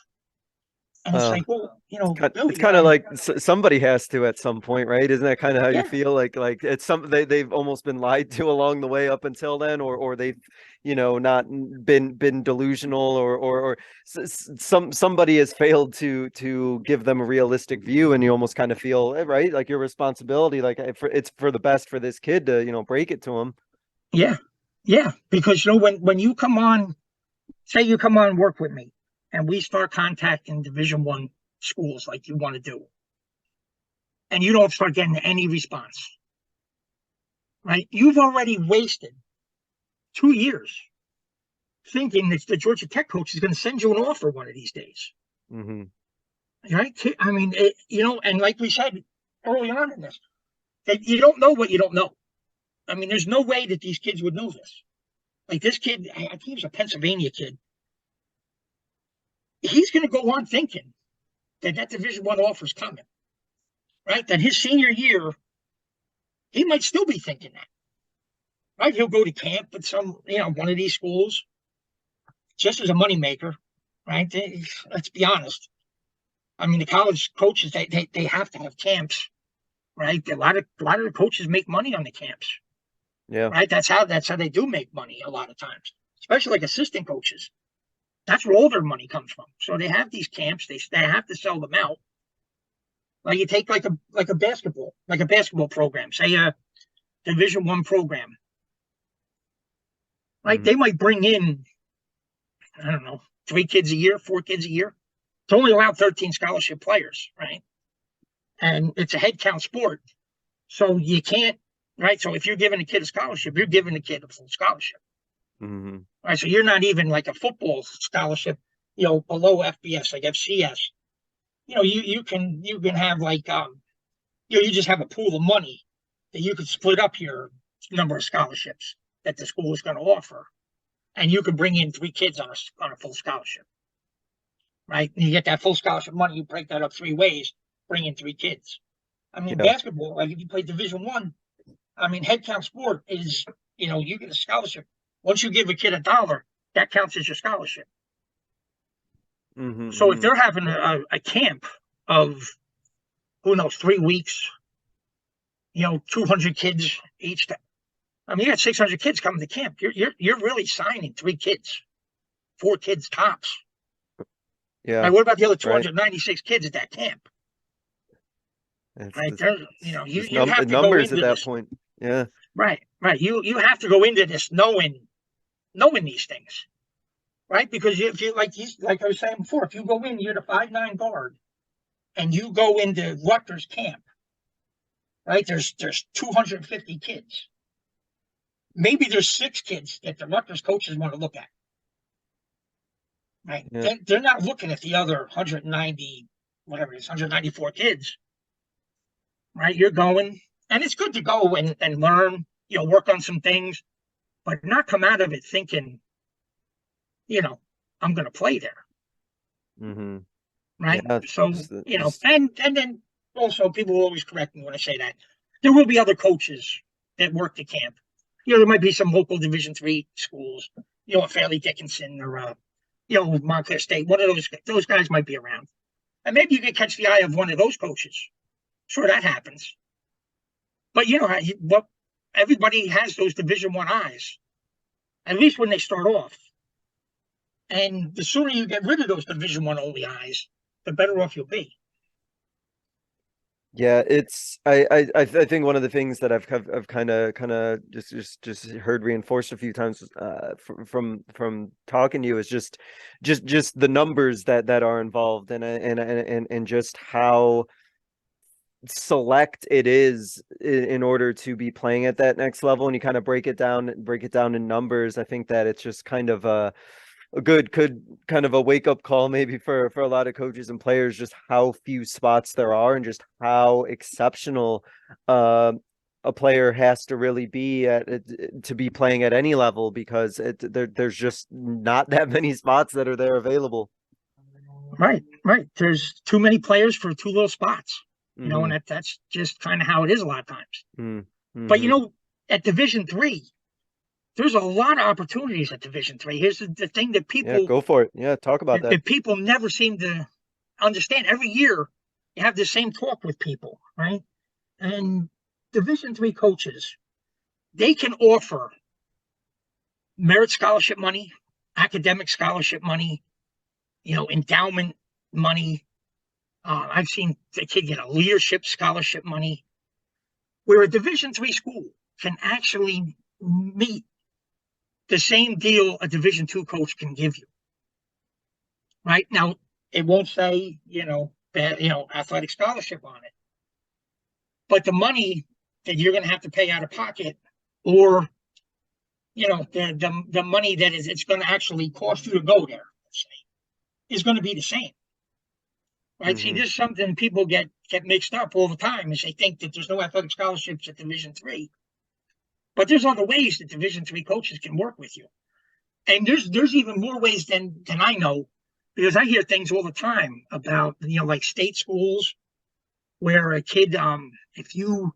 And it's like, well, it's kind of like somebody has to at some point, right? Isn't that kind of how you feel? Like it's they've almost been lied to along the way up until then, or they've, not been delusional, or somebody has failed to give them a realistic view, and you almost kind of feel, right, like your responsibility, like it's for the best for this kid to, break it to him. Yeah, because when you come on, say you come on and work with me, and we start contacting Division I schools like you want to do, and you don't start getting any response, right? You've already wasted 2 years thinking that the Georgia Tech coach is going to send you an offer one of these days. Mm-hmm. Right? I mean, and like we said early on in this, that you don't know what you don't know. I mean, there's no way that these kids would know this. Like this kid, I think he was a Pennsylvania kid. He's going to go on thinking that Division I offer is coming, right? That his senior year, he might still be thinking that, right? He'll go to camp at some, one of these schools, just as a moneymaker, right? Let's be honest. I mean, the college coaches, they have to have camps, right? A lot of the coaches make money on the camps, yeah, right? That's how they do make money a lot of times, especially like assistant coaches. That's where all their money comes from. So they have these camps. They have to sell them out. Like you take like a basketball program, say a Division I program. Right? They might bring in, I don't know, 3 kids a year, 4 kids a year. It's only allowed 13 scholarship players, right? And it's a head count sport. So you can't, right? So if you're giving a kid a scholarship, you're giving the kid a full scholarship. Right? So you're not even like a football scholarship, below FBS, like FCS. You can have like, you just have a pool of money that you could split up your number of scholarships that the school is going to offer. And you could bring in 3 kids on a full scholarship. Right? And you get that full scholarship money, you break that up 3 ways, bring in 3 kids. I mean, basketball, like if you play Division I, head count sport is, you get a scholarship. Once you give a kid $1, that counts as your scholarship. So if they're having a camp of, who knows, 3 weeks, 200 kids each time. You got 600 kids coming to camp. You're really signing 3 kids, 4 kids tops. Yeah. Right, what about the other 296 kids at that camp? Right. You have to numbers go at that this. point. Yeah. Right. You have to go into this knowing these things, right? Because if you like I was saying before, if you go in, you're the 5'9" guard, and you go into Rutgers camp, right? There's 250 kids. Maybe there's 6 kids that the Rutgers coaches want to look at. Right? Yeah. They're not looking at the other 190, whatever it is, 194 kids. Right? You're going, and it's good to go and learn, work on some things, but not come out of it thinking, I'm going to play there. Right? Yeah, so, and then also people will always correct me when I say that. There will be other coaches that work the camp. There might be some local Division III schools, a Fairleigh Dickinson or Montclair State. One of those guys might be around. And maybe you can catch the eye of one of those coaches. Sure, that happens. But everybody has those Division I eyes, at least when they start off. And the sooner you get rid of those Division I only eyes, the better off you'll be. Yeah, it's I think one of the things that I've kind of just heard reinforced a few times from talking to you is just the numbers that are involved and just how select it is in order to be playing at that next level. And you kind of break it down in numbers. I think that it's just kind of a good kind of a wake-up call maybe for a lot of coaches and players, just how few spots there are and just how exceptional a player has to really be to be playing at any level, because there's just not that many spots that are there available. Right. There's too many players for too little spots, and that's just kind of how it is a lot of times. But at Division III, there's a lot of opportunities at Division III. Here's the thing that people go for it. Yeah, talk about that. People never seem to understand. Every year, you have the same talk with people, right? And Division III coaches, they can offer merit scholarship money, academic scholarship money, endowment money. I've seen the kid get a leadership scholarship money, where a Division III school can actually meet the same deal a Division II coach can give you. Right? Now, it won't say, athletic scholarship on it. But the money that you're going to have to pay out of pocket, or, the money that it's going to actually cost you to go there, let's say, is going to be the same. Right? See, this is something people get mixed up all the time, is they think that there's no athletic scholarships at Division III. But there's other ways that Division III coaches can work with you. And there's even more ways than I know, because I hear things all the time about, like state schools where a kid, if you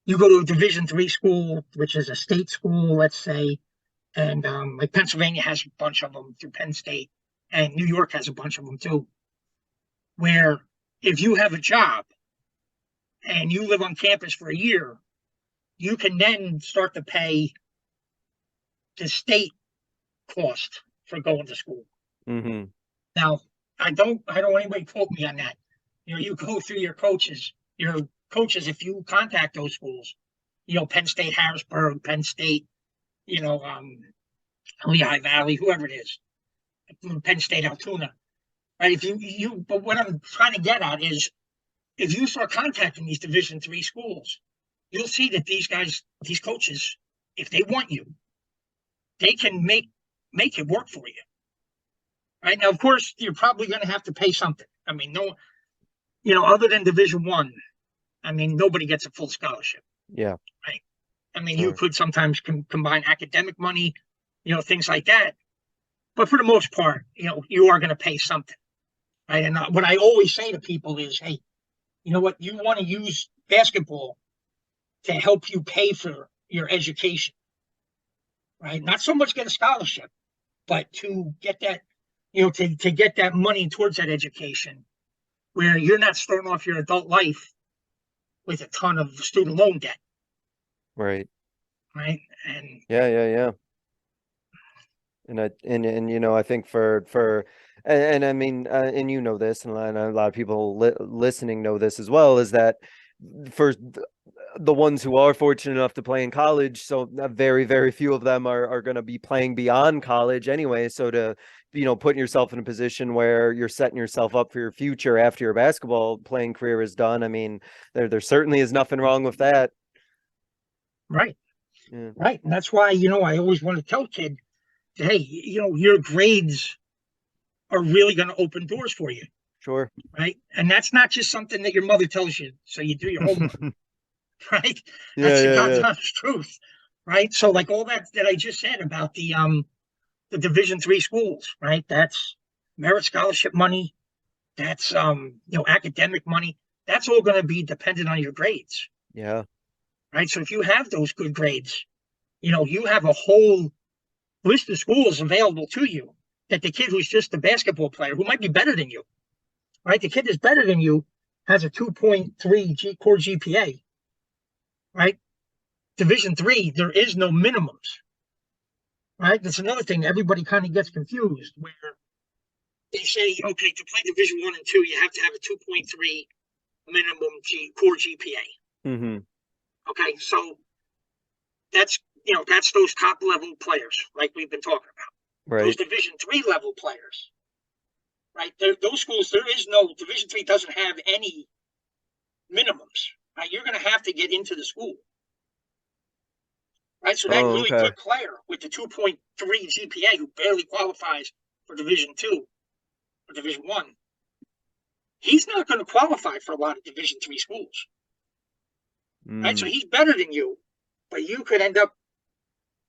go to a Division III school, which is a state school, let's say, and like Pennsylvania has a bunch of them through Penn State, and New York has a bunch of them too, where if you have a job and you live on campus for a year, you can then start to pay the state cost for going to school. Mm-hmm. Now, I don't want anybody to quote me on that. You go through your coaches, if you contact those schools, Penn State, Harrisburg, Penn State, Lehigh Valley, whoever it is, Penn State, Altoona, right? But what I'm trying to get at is, if you start contacting these Division III schools, you'll see that these coaches, if they want you, they can make it work for you. Right now, of course, you're probably going to have to pay something. I mean, other than Division I, I mean, nobody gets a full scholarship. Yeah. Right. I mean, Sure. you could sometimes combine academic money, things like that. But for the most part, you are going to pay something. Right. And what I always say to people is, hey, you know what? You want to use basketball to help you pay for your education. Right. Not so much get a scholarship, but to get that, to get that money towards that education, where you're not starting off your adult life with a ton of student loan debt. Right. Right. And Yeah. And I think and I mean, and this, and a lot of people listening know this as well, is that for the ones who are fortunate enough to play in college, so very, very few of them are going to be playing beyond college anyway. So to, putting yourself in a position where you're setting yourself up for your future after your basketball playing career is done. I mean, there certainly is nothing wrong with that. Right. Yeah. Right. And that's why, I always want to tell kids, hey, your grades are really going to open doors for you. Sure. Right. And that's not just something that your mother tells you, so you do your homework. Right. That's the God's honest truth. Right. So like all that I just said about the Division III schools, right? That's merit scholarship money. That's academic money. That's all going to be dependent on your grades. Yeah. Right. So if you have those good grades, you have a whole list of schools available to you, that the kid who's just a basketball player, who might be better than you, right? The kid that's better than you has a 2.3 core GPA, right? Division III, there is no minimums, right? That's another thing. Everybody kind of gets confused, where they say, okay, to play Division I and II, you have to have a 2.3 minimum core GPA. Mm-hmm. Okay, so that's those top level players, like we've been talking about. Right. Those Division III level players, right? Those schools, Division III doesn't have any minimums, right? You're going to have to get into the school, right? So that really good player with the 2.3 GPA who barely qualifies for Division II or Division I, he's not going to qualify for a lot of Division III schools, right? So he's better than you, but you could end up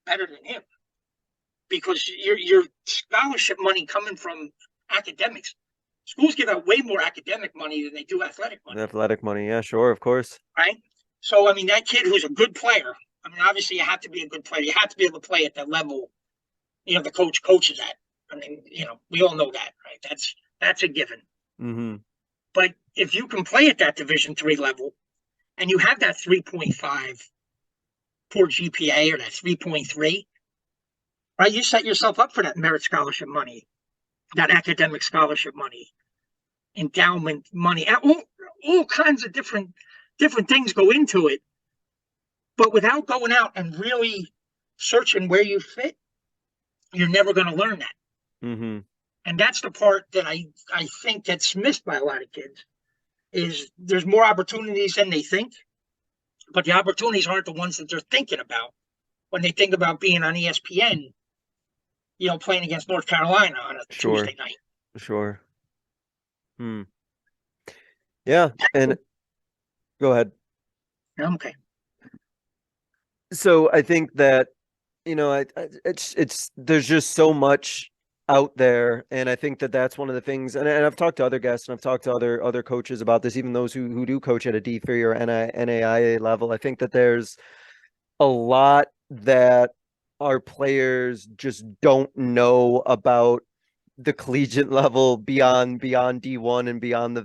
better than him, because your scholarship money coming from academics. Schools give out way more academic money than they do athletic money. Athletic money, yeah, sure, of course. Right? So, I mean, that kid who's a good player, I mean, obviously you have to be a good player. You have to be able to play at that level, the coach coaches at. I mean, we all know that, right? That's a given. Mm-hmm. But if you can play at that Division III level, and you have that 3.5 core GPA, or that 3.3, right? You set yourself up for that merit scholarship money, that academic scholarship money, endowment money, all kinds of different things go into it. But without going out and really searching where you fit, you're never going to learn that. Mm-hmm. And that's the part that I think gets missed by a lot of kids, is there's more opportunities than they think, but the opportunities aren't the ones that they're thinking about when they think about being on ESPN, playing against North Carolina on a Tuesday night. Sure. Yeah, and go ahead. Okay. So I think that, it's there's just so much out there, and I think that that's one of the things. And I've talked to other guests, and I've talked to other coaches about this, even those who do coach at a D3 or NAIA level. I think that there's a lot that our players just don't know about the collegiate level beyond D1 and beyond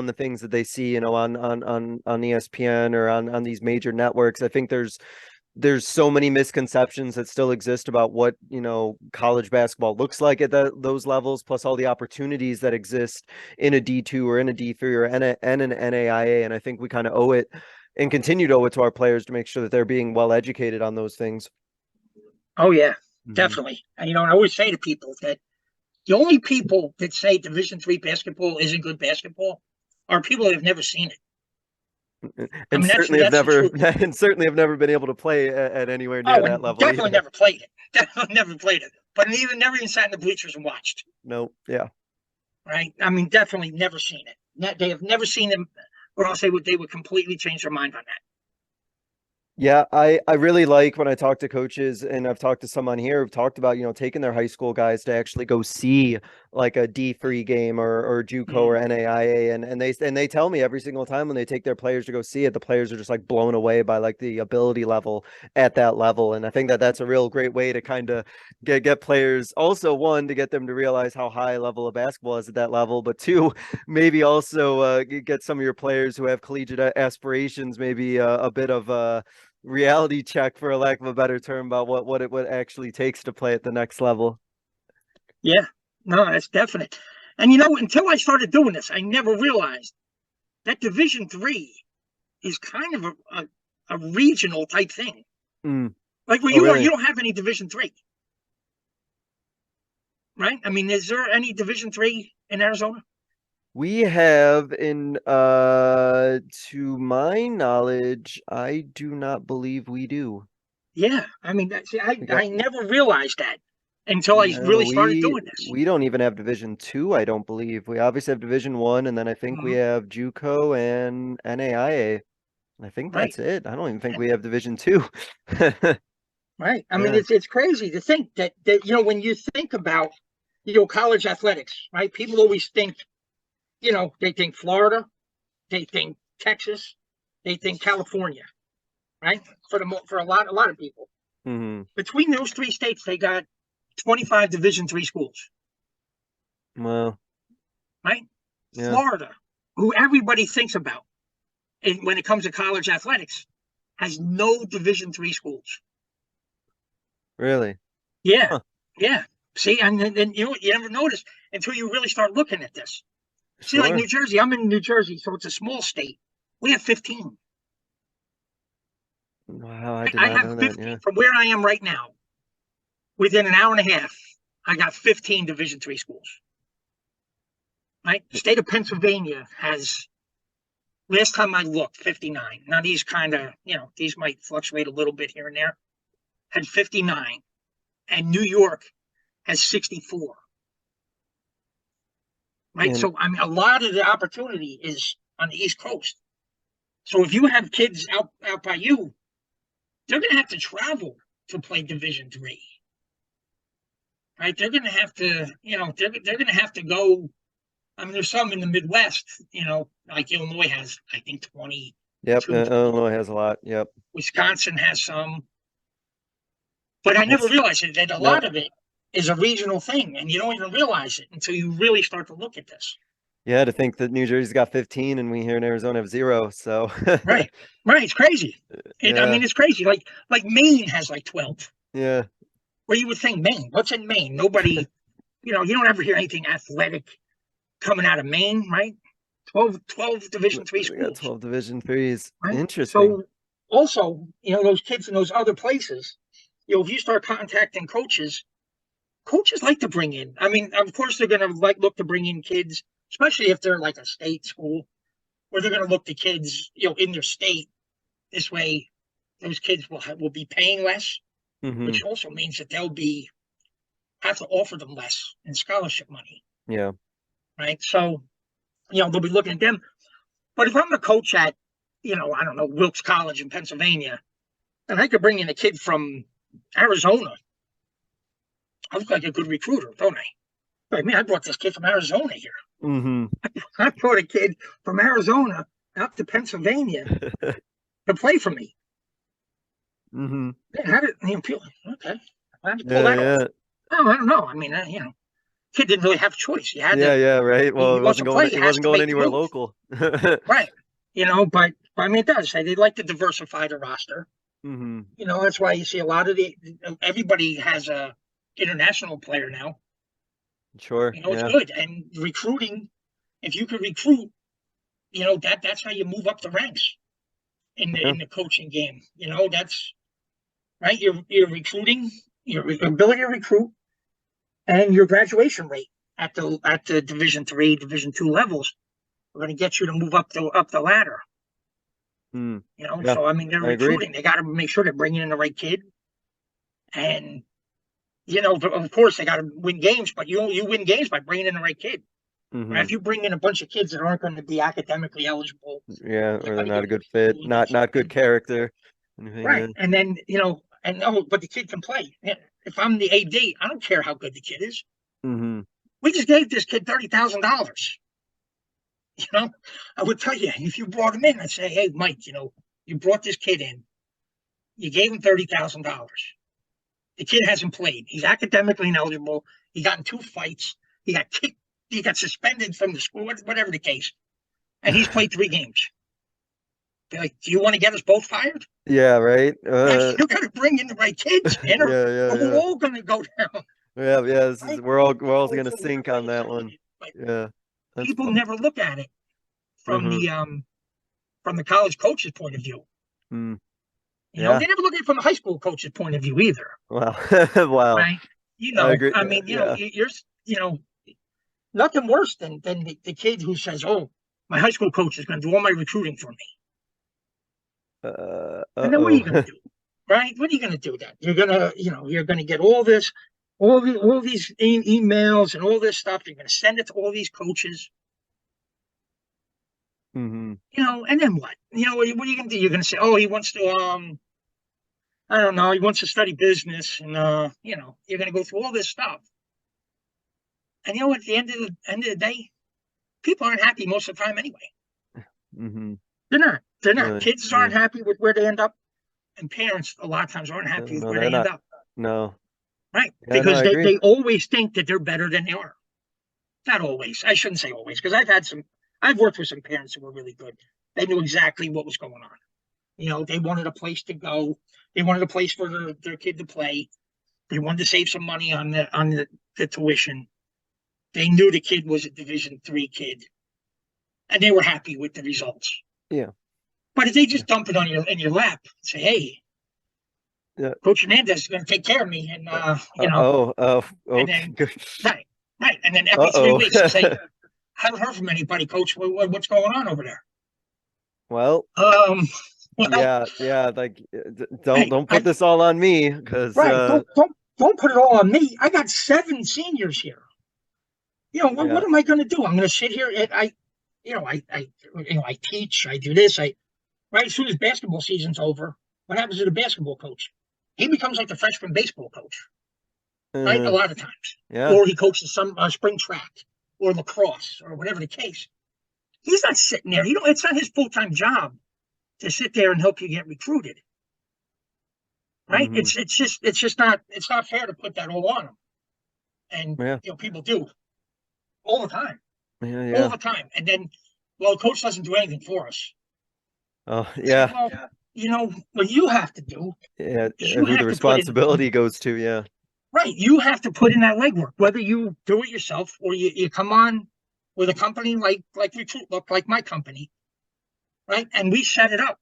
the things that they see, on ESPN or on these major networks. I think there's there's so many misconceptions that still exist about what, college basketball looks like at those levels, plus all the opportunities that exist in a D2 or in a D3 or and an NAIA. And I think we kind of owe it and continue to owe it to our players to make sure that they're being well educated on those things. Oh yeah, definitely. And I always say to people that the only people that say Division III basketball isn't good basketball are people that have never seen it. And certainly have never been able to play at anywhere near that level. Definitely never played it. Definitely never played it. But never even sat in the bleachers and watched. No, yeah. Right? I mean, definitely never seen it. They have never seen them, or else they would completely change their mind on that. Yeah, I really like when I talk to coaches, and I've talked to some on here who've talked about, taking their high school guys to actually go see like a D3 game or JUCO or NAIA. And they tell me every single time when they take their players to go see it, the players are just like blown away by like the ability level at that level. And I think that that's a real great way to kind of get players, also one, to get them to realize how high level of basketball is at that level, but two, maybe also get some of your players who have collegiate aspirations, maybe a bit of reality check, for a lack of a better term, about what it actually takes to play at the next level. Yeah, no, that's definite. And until I started doing this, I never realized that Division III is kind of a regional type thing. Like where you don't have any Division III, right? I mean, is there any Division III in Arizona? We have, to my knowledge, I do not believe we do. Yeah, I mean, I never realized that until I really started doing this. We don't even have Division II, I don't believe. We obviously have Division I, and then I think we have JUCO and NAIA. I think that's it. I don't even think we have Division II. Right. I mean, it's crazy to think that when you think about college athletics, right? People always think, they think Florida, they think Texas, they think California, right? For a lot of people. Between those three states, they got 25 Division III schools. Wow. Right? Yeah. Florida, who everybody thinks about when it comes to college athletics, has no Division III schools. Really? Yeah. Huh. Yeah. See, and then you never notice until you really start looking at this. See, like New Jersey, I'm in New Jersey, so it's a small state. We have 15. Wow, I have 15 from where I am right now. Within an hour and a half, I got 15 Division III schools. Right? The state of Pennsylvania has, last time I looked, 59. Now these kind of, these might fluctuate a little bit here and there. Had 59. And New York has 64. Right. So, I mean, a lot of the opportunity is on the East Coast. So if you have kids out by you, they're going to have to travel to play Division III. Right. They're going to have to, they're going to have to go. I mean, there's some in the Midwest, like Illinois has, I think, 20. Yep. Illinois has a lot. Yep. Wisconsin has some. But I never realized that a lot of it is a regional thing, and you don't even realize it until you really start to look at this. Yeah, to think that New Jersey's got 15 and we here in Arizona have 0. So right, it's crazy. I mean, it's crazy. Like Maine has like 12. Yeah. Where you would think Maine? What's in Maine? Nobody. You don't ever hear anything athletic coming out of Maine, right? 12 Division III schools. We got 12 Division IIIs. Right? Interesting. So also, those kids in those other places. If you start contacting coaches like to bring in. I mean, of course, they're going to look to bring in kids, especially if they're like a state school, where they're going to look to kids, in their state. This way, those kids will be paying less, which also means that they'll have to offer them less in scholarship money. Yeah. Right. So, they'll be looking at them. But if I'm a coach at, I don't know, Wilkes College in Pennsylvania, and I could bring in a kid from Arizona, I look like a good recruiter, don't I? I mean, I brought this kid from Arizona here. I brought a kid from Arizona up to Pennsylvania to play for me. How did people? Okay, how did you pull that off? Oh, I don't know. I mean, kid didn't really have a choice. He had right. Well, he wasn't going anywhere local. Right. But I mean, it does. They like to diversify the roster. Mm-hmm. You know, that's why you see a lot of everybody has a international player now. Sure. You know, it's Yeah. good. And recruiting, if you could recruit, you know, that's how you move up the ranks Yeah. in the coaching game. You know, that's right. You're recruiting, your ability to recruit, and your graduation rate at the Division III, Division II levels are going to get you to move up the ladder. Mm. You know, Yeah. so I mean, they're I agree. recruiting. They got to make sure they're bringing in the right kid, and you know, of course, they got to win games, but you win games by bringing in the right kid. Right? Mm-hmm. If you bring in a bunch of kids that aren't going to be academically eligible, Yeah, they're or they're going to not get a good fit, recruited. not good character. Anything, Right. And then, you know, and oh, but the kid can play. If I'm the AD, I don't care how good the kid is. Mm-hmm. We just gave this kid $30,000. You know, I would tell you if you brought him in, I'd say, hey, Mike, you know, you brought this kid in, you gave him $30,000. The kid hasn't played. He's academically ineligible. He got in 2 fights. He got kicked. He got suspended from the school, whatever the case. And he's played 3 games. Be like, do you want to get us both fired? Yeah, right. You got to bring in the right kids, man, or we're Yeah. all going to go down. Yeah. This is Right? we're all So gonna you're sink right on that one. it, but Yeah, that's people fun. never look at it Mm-hmm. From the college coach's point of view. Mm. You know, Yeah. they never look at it from the high school coach's point of view either. Wow. Wow. Right? You I know, agree. I mean, you know, Yeah. you're you know, nothing worse than the kid who says, "Oh, my high school coach is going to do all my recruiting for me." And then what are you going Uh-oh. to do? Right? What are you going to do then? You're going to, you know, you're going to get all this, all these emails and all this stuff. You're going to send it to all these coaches, Mm-hmm. you know, and then what? You know, what are you going to do? You're going to say, "Oh, he wants to, I don't know, he wants to study business," and you know, you're going to go through all this stuff. And you know, at the end of the day, people aren't happy most of the time anyway. Mm-hmm. They're not. They're not. Really? Kids aren't happy with where they end up, and parents a lot of times aren't happy with No, where they're they end not. up. No. Right? Yeah, no, Because I agree. they always think that they're better than they are. Not always. I shouldn't say always, because I've worked with some parents who were really good. They knew exactly what was going on. You know, they wanted a place to go. They wanted a place for their kid to play. They wanted to save some money on the tuition. They knew the kid was a Division III kid, and they were happy with the results. Yeah. But if they just dump it on in your lap, and say, "Hey, Yeah. Coach Hernandez is going to take care of me," and you know, Oh, and okay. then Good. right, and then every 3 Uh-oh. weeks you say, "I haven't heard from anybody, Coach. What's going on over there?" Well, Um, well, yeah, like hey, don't put this all on me because right, don't put it all on me. I got 7 seniors here. You know, what yeah. am I going to do? I'm going to sit here and I teach, I do this, right as soon as basketball season's over. What happens to the basketball coach? He becomes like the freshman baseball coach, right? A Uh-huh. lot of times, Yeah. or he coaches some spring track or lacrosse or whatever the case. He's not sitting there. It's not his full-time job to sit there and help you get recruited, right? Mm-hmm. It's not fair to put that all on him. And Yeah. you know, people do all the time, Yeah. all the time. And then, well, coach doesn't do anything for us. Oh, Say, yeah. well, you know, what you have to do Yeah. is you Who the have to put in, responsibility goes to, yeah. right, you have to put in that legwork, whether you do it yourself or you come on with a company like Recruit Look, like my company, right? And we set it up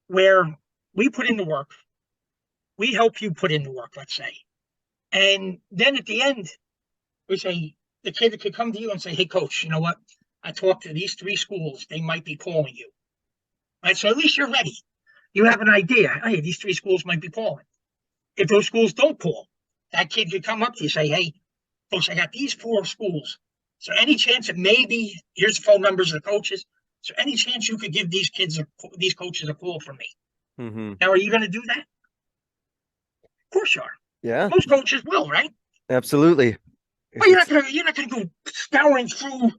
where we put in the work. We help you put in the work, let's say. And then at the end, we say, the kid could come to you and say, "Hey, coach, you know what? I talked to these 3 schools. They might be calling you." Right? So at least you're ready. You have an idea. Hey, these 3 schools might be calling. If those schools don't call, that kid could come up to you and say, "Hey, coach, I got these 4 schools. So any chance that maybe here's the phone numbers of the coaches. So any chance you could give these coaches a call for me?" Mm-hmm. Now, are you going to do that? Of course you are. Yeah. Most coaches will, right? Absolutely. Well, you're not gonna go scouring through,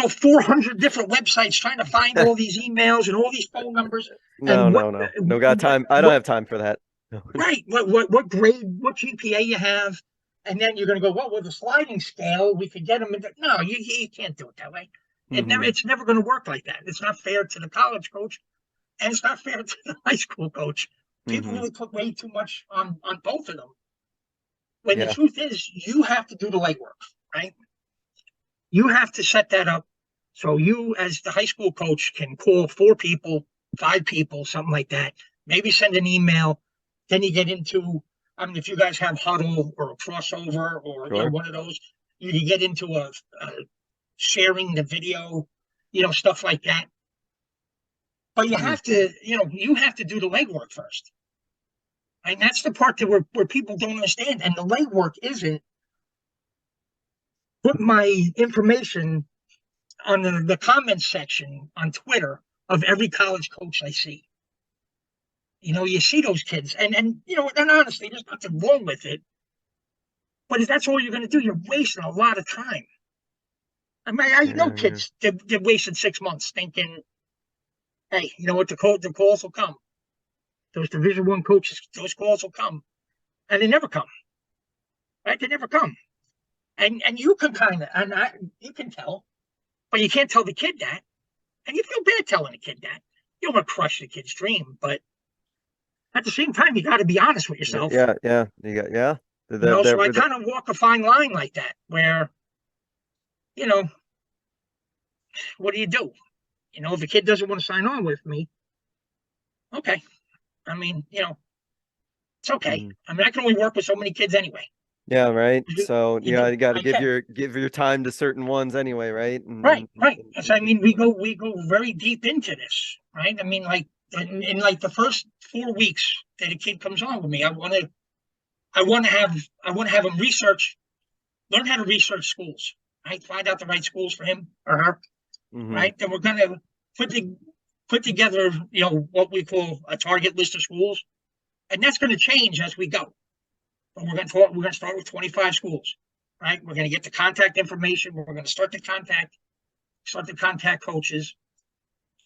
400 different websites trying to find all these emails and all these phone numbers. No. No got time. I don't have time for that. Right. What grade, what GPA you have, and then you're gonna go, well, with a sliding scale, we could get them. No, you can't do it that way. Mm-hmm. It's never gonna work like that. It's not fair to the college coach, and it's not fair to the high school coach. People Mhm. really put way too much on both of them. When the Yeah. truth is, you have to do the legwork, right? You have to set that up so you, as the high school coach, can call 4 people, 5 people, something like that. Maybe send an email. Then you get into, I mean, if you guys have Huddle or a crossover or Sure. one of those, you can get into a sharing the video, stuff like that. But you Mhm. have to, you have to do the legwork first. And that's the part that where people don't understand. And the legwork isn't put my information on the comments section on Twitter of every college coach I see. You see those kids, and honestly, there's nothing wrong with it. But if that's all you're going to do, you're wasting a lot of time. I mean, I know Yeah, yeah. kids they've wasted 6 months thinking, hey, you know what, the calls will come. Those Division I coaches, those calls will come, and they never come. Right? They never come. And you can you can tell, but you can't tell the kid that, and you feel bad telling the kid that. You don't want to crush the kid's dream, but at the same time, you got to be honest with yourself. Yeah, yeah. You got yeah. So I The kind of walk a fine line like that, where you know, what do you do? If a kid doesn't want to sign on with me, okay. I mean, it's okay. mhm. I mean, I can only work with so many kids anyway. Yeah, right. You, So you yeah, know, you got to I can. give your time to certain ones anyway, right? Right, right. So I mean, we go very deep into this, right? I mean, like in like the first 4 weeks that a kid comes on with me, I want to have him learn how to research schools, right? Find out the right schools for him or her, Mhm. right? Then we're gonna put the put together, what we call a target list of schools, and that's going to change as we go. But we're going to start with 25 schools, right? We're going to get the contact information. We're going to start to contact coaches.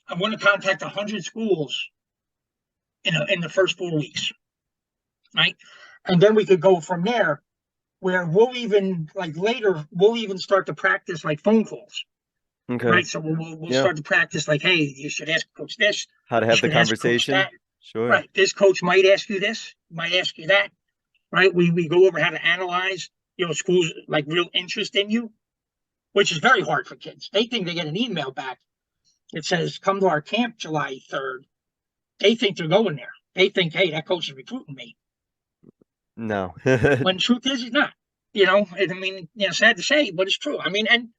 I want to contact 100 schools in the first 4 weeks, right? And then we could go from there. Where we'll even like later, we'll even start to practice like phone calls, Okay. right? So we'll Yeah. start to practice like, hey, you should ask coach this, How to you have the should ask coach conversation. that, Sure. right? This coach might ask you this, might ask you that, right? We go over how to analyze, schools like real interest in you, which is very hard for kids. They think they get an email back that says, come to our camp July 3rd. They think they're going there. They think, hey, that coach is recruiting me. No. When the truth is, he's not. I mean, sad to say, but it's true. I mean, and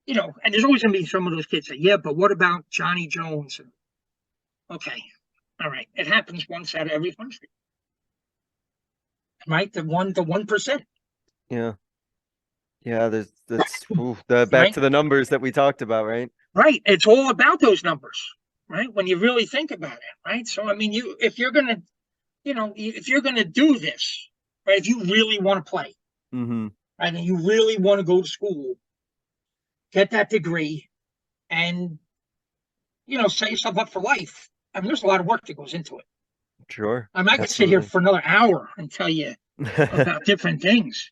there's always going to be some of those kids that, yeah, but what about Johnny Jones? Okay, all right, it happens once out of every 100, right? The 1%, Yeah. Yeah, that's the back right? to the numbers that we talked about, right? Right. It's all about those numbers, right? When you really think about it, right? So, I mean, if you're gonna, if you're gonna do this, right? If you really want to play, Mhm. right, and you really want to go to school, get that degree, and set yourself up for life. I mean, there's a lot of work that goes into it. Sure. I mean, I could sit here Absolutely. for another hour and tell you about different things,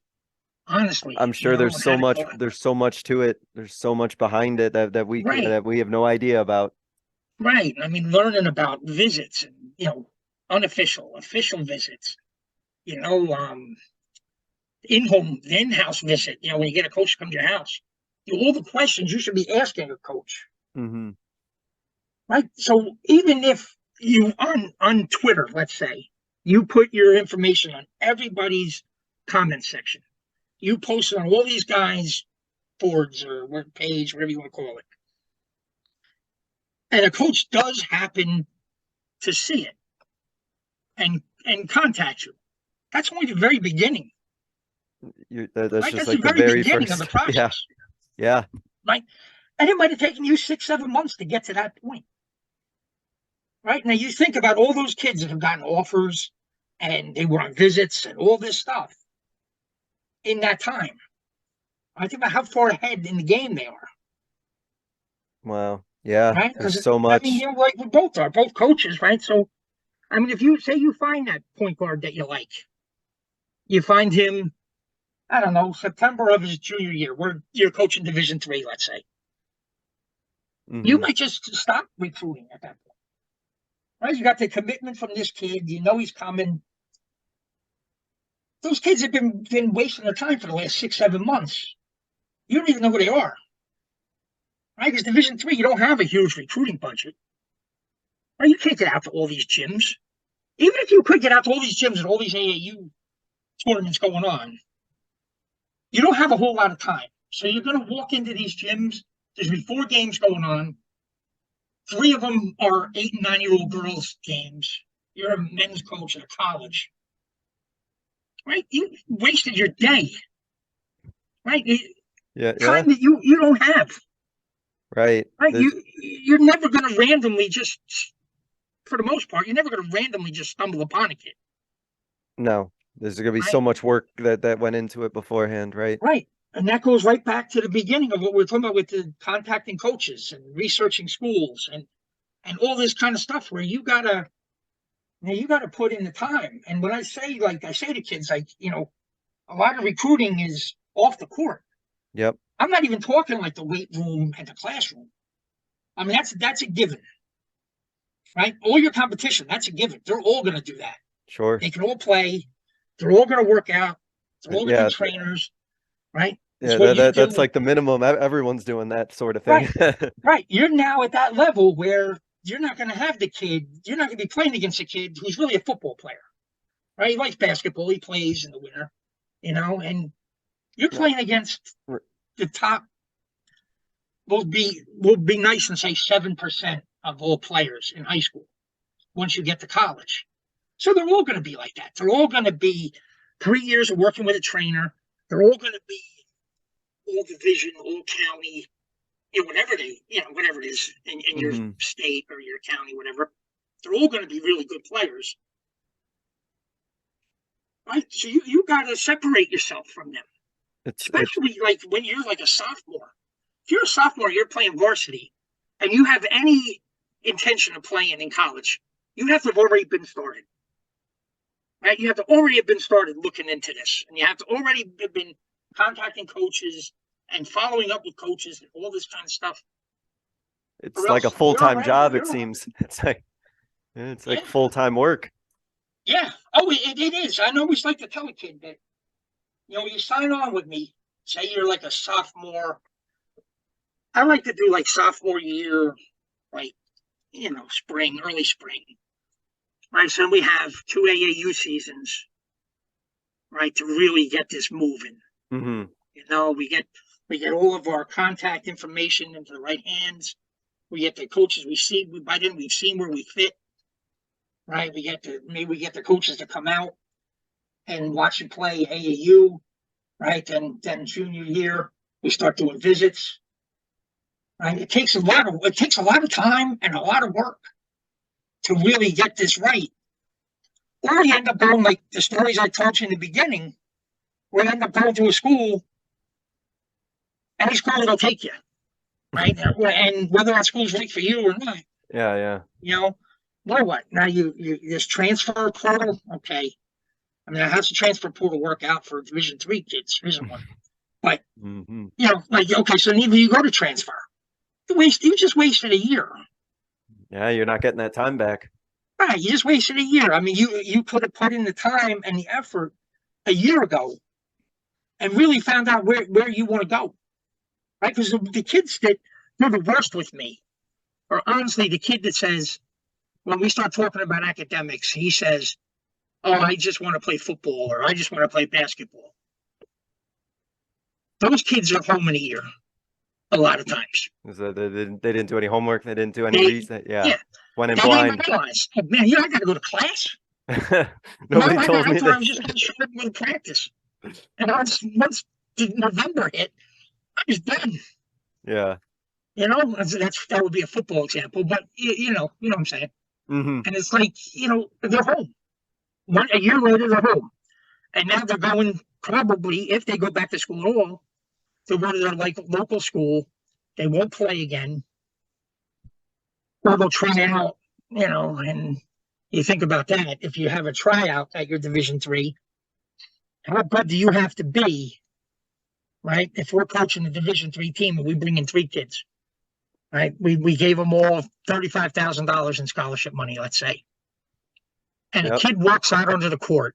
honestly, I'm sure and how to go. there's so much to it. There's so much behind it Right, that we have no idea about. right. I mean, learning about visits and, unofficial, official visits, you know, um, in-home, in-house visit, when you get a coach to come to your house, all the questions you should be asking a coach, Mhm. right? So even if you on Twitter, let's say, you put your information on everybody's comment section, you post it on all these guys' boards or page, whatever you want to call it, and a coach does happen to see it and contact you. That's only the very beginning, That's right? just That's the like the very very beginning of the first. Yeah. process, Yeah. right? And it might have taken you 6, 7 months to get to that point, right? Now you think about all those kids that have gotten offers and they were on visits and all this stuff in that time. I think about how far ahead in the game they are, Wow. Yeah. right? There's Because so I mean, much. like we both are, both coaches, right? So, I mean, if you say you find that point guard that you like, you find him, I don't know, September of his junior year, where you're coaching Division III, let's say, you Mhm. might just stop recruiting at that point, right? You got the commitment from this kid. You know he's coming. Those kids have been wasting their time for the last 6, 7 months. You don't even know who they are, right? Because Division III, you don't have a huge recruiting budget. Right? You can't get out to all these gyms. Even if you could get out to all these gyms and all these AAU tournaments going on, you don't have a whole lot of time. So you're going to walk into these gyms. There's been 4 games going on. 3 of them are 8 and 9-year-old girls' games. You're a men's coach at a college, right? You wasted your day, right? Time that you don't have, right? Right? You're never going to randomly just, for the most part, you're never going to randomly just stumble upon a kid. No, there's going to be so much work that went into it beforehand, right? Right. And that goes right back to the beginning of what we're talking about with the contacting coaches and researching schools and all this kind of stuff where you gotta put in the time. And when I say to kids, like, a lot of recruiting is off the court. Yep. I'm not even talking like the weight room and the classroom. I mean, that's a given, right? All your competition, that's a given. They're all going to do that. Sure. They can all play. They're all going to work out. They're all going to be trainers, right? That's like the minimum. Everyone's doing that sort of thing. Right. Right. You're now at that level where you're not going to have the kid. You're not going to be playing against a kid who's really a football player, right? He likes basketball. He plays in the winter, and you're playing against the top. Will be nice and say 7% of all players in high school once you get to college. So they're all going to be like that. They're all going to be 3 years of working with a trainer. They're all going to be all division, all county, whatever it is in your state or your county, whatever. They're all going to be really good players, right? So you got to separate yourself from them, especially like when you're like a sophomore. If you're a sophomore, you're playing varsity, and you have any intention of playing in college, you have to have already been started, right? You have to already have been started looking into this, and you have to already have been contacting coaches and following up with coaches and all this kind of stuff. It's like a full-time job, it seems. It's like full-time work. Yeah. Oh, it is. I always like to tell a kid that, you sign on with me, say you're like a sophomore. I like to do like sophomore year, like, spring, early spring. Right. So we have 2 AAU seasons, right, to really get this moving. Mm-hmm. We get all of our contact information into the right hands. We get the coaches we've seen where we fit. Right. We get the coaches to come out and watch and play AAU. Right. Then junior year, we start doing visits. Right. It takes a lot of time and a lot of work to really get this right. Or you end up going like the stories I told you in the beginning, where you end up going to a school, any school that'll take you, right? And whether that school's right for you or not. Yeah. Now what? Now you this transfer portal, okay. I mean, how's the transfer portal work out for Division III kids? There isn't one. But okay, so neither you go to transfer. You just wasted a year. Yeah, you're not getting that time back. Right, you just wasted a year. I mean, you could have put in the time and the effort a year ago and really found out where you want to go. Right? Because the kids that do the worst with me are honestly the kid that says, when we start talking about academics, he says, "Oh, I just want to play football," or "I just want to play basketball." Those kids are home in a year, a lot of times. So they didn't do any homework. They didn't do any research. Yeah. Went in they blind. Realize, oh, man, I got to go to class. Nobody told me that. I was just going to go to practice. And once November hit, I was done. Yeah. That would be a football example, but you know what I'm saying. Mm-hmm. And it's like, they're home. A year later, they're home. And now they're going, probably, if they go back to school at all, they'll go to their local school. They won't play again. Or they'll try out, and you think about that. If you have a tryout at your Division III, how good do you have to be, right? If we're coaching a Division III team and we bring in 3 kids, right? We gave them all $35,000 in scholarship money, let's say. And a Yep. kid walks out onto the court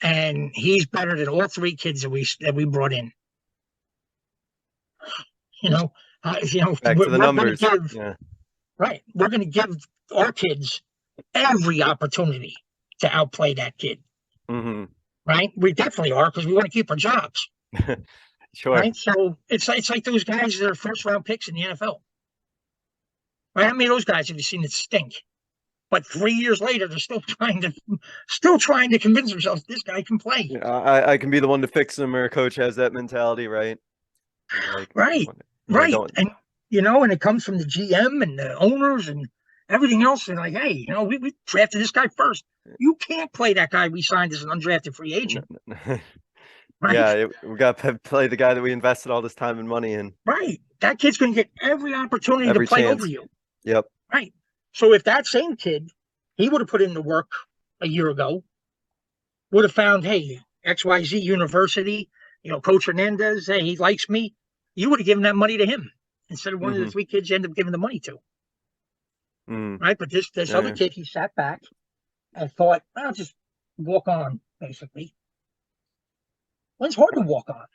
and he's better than all three kids that we brought in. You know, Back to the numbers. We're going to give our kids every opportunity to outplay that kid. Mm-hmm. Right? We definitely are, because we want to keep our jobs. Sure. Right? So it's like those guys that are first round picks in the NFL. Right? How many of those guys have you seen that stink? But 3 years later, they're still trying to convince themselves this guy can play. Yeah, I can be the one to fix them, or a coach has that mentality, right? Like, right. And and it comes from the GM and the owners and everything else. And like, hey, we drafted this guy first. You can't play that guy we signed as an undrafted free agent. Right? Yeah, we got to play the guy that we invested all this time and money in. Right. That kid's going to get every opportunity to play over you. Yep. Right. So if that same kid, he would have put in the work a year ago, would have found, hey, XYZ University, Coach Hernandez, hey, he likes me. You would have given that money to him instead of one of the three kids you end up giving the money to. Right. But this other kid, he sat back and thought, I'll just walk on, basically. Well, it's hard to walk on.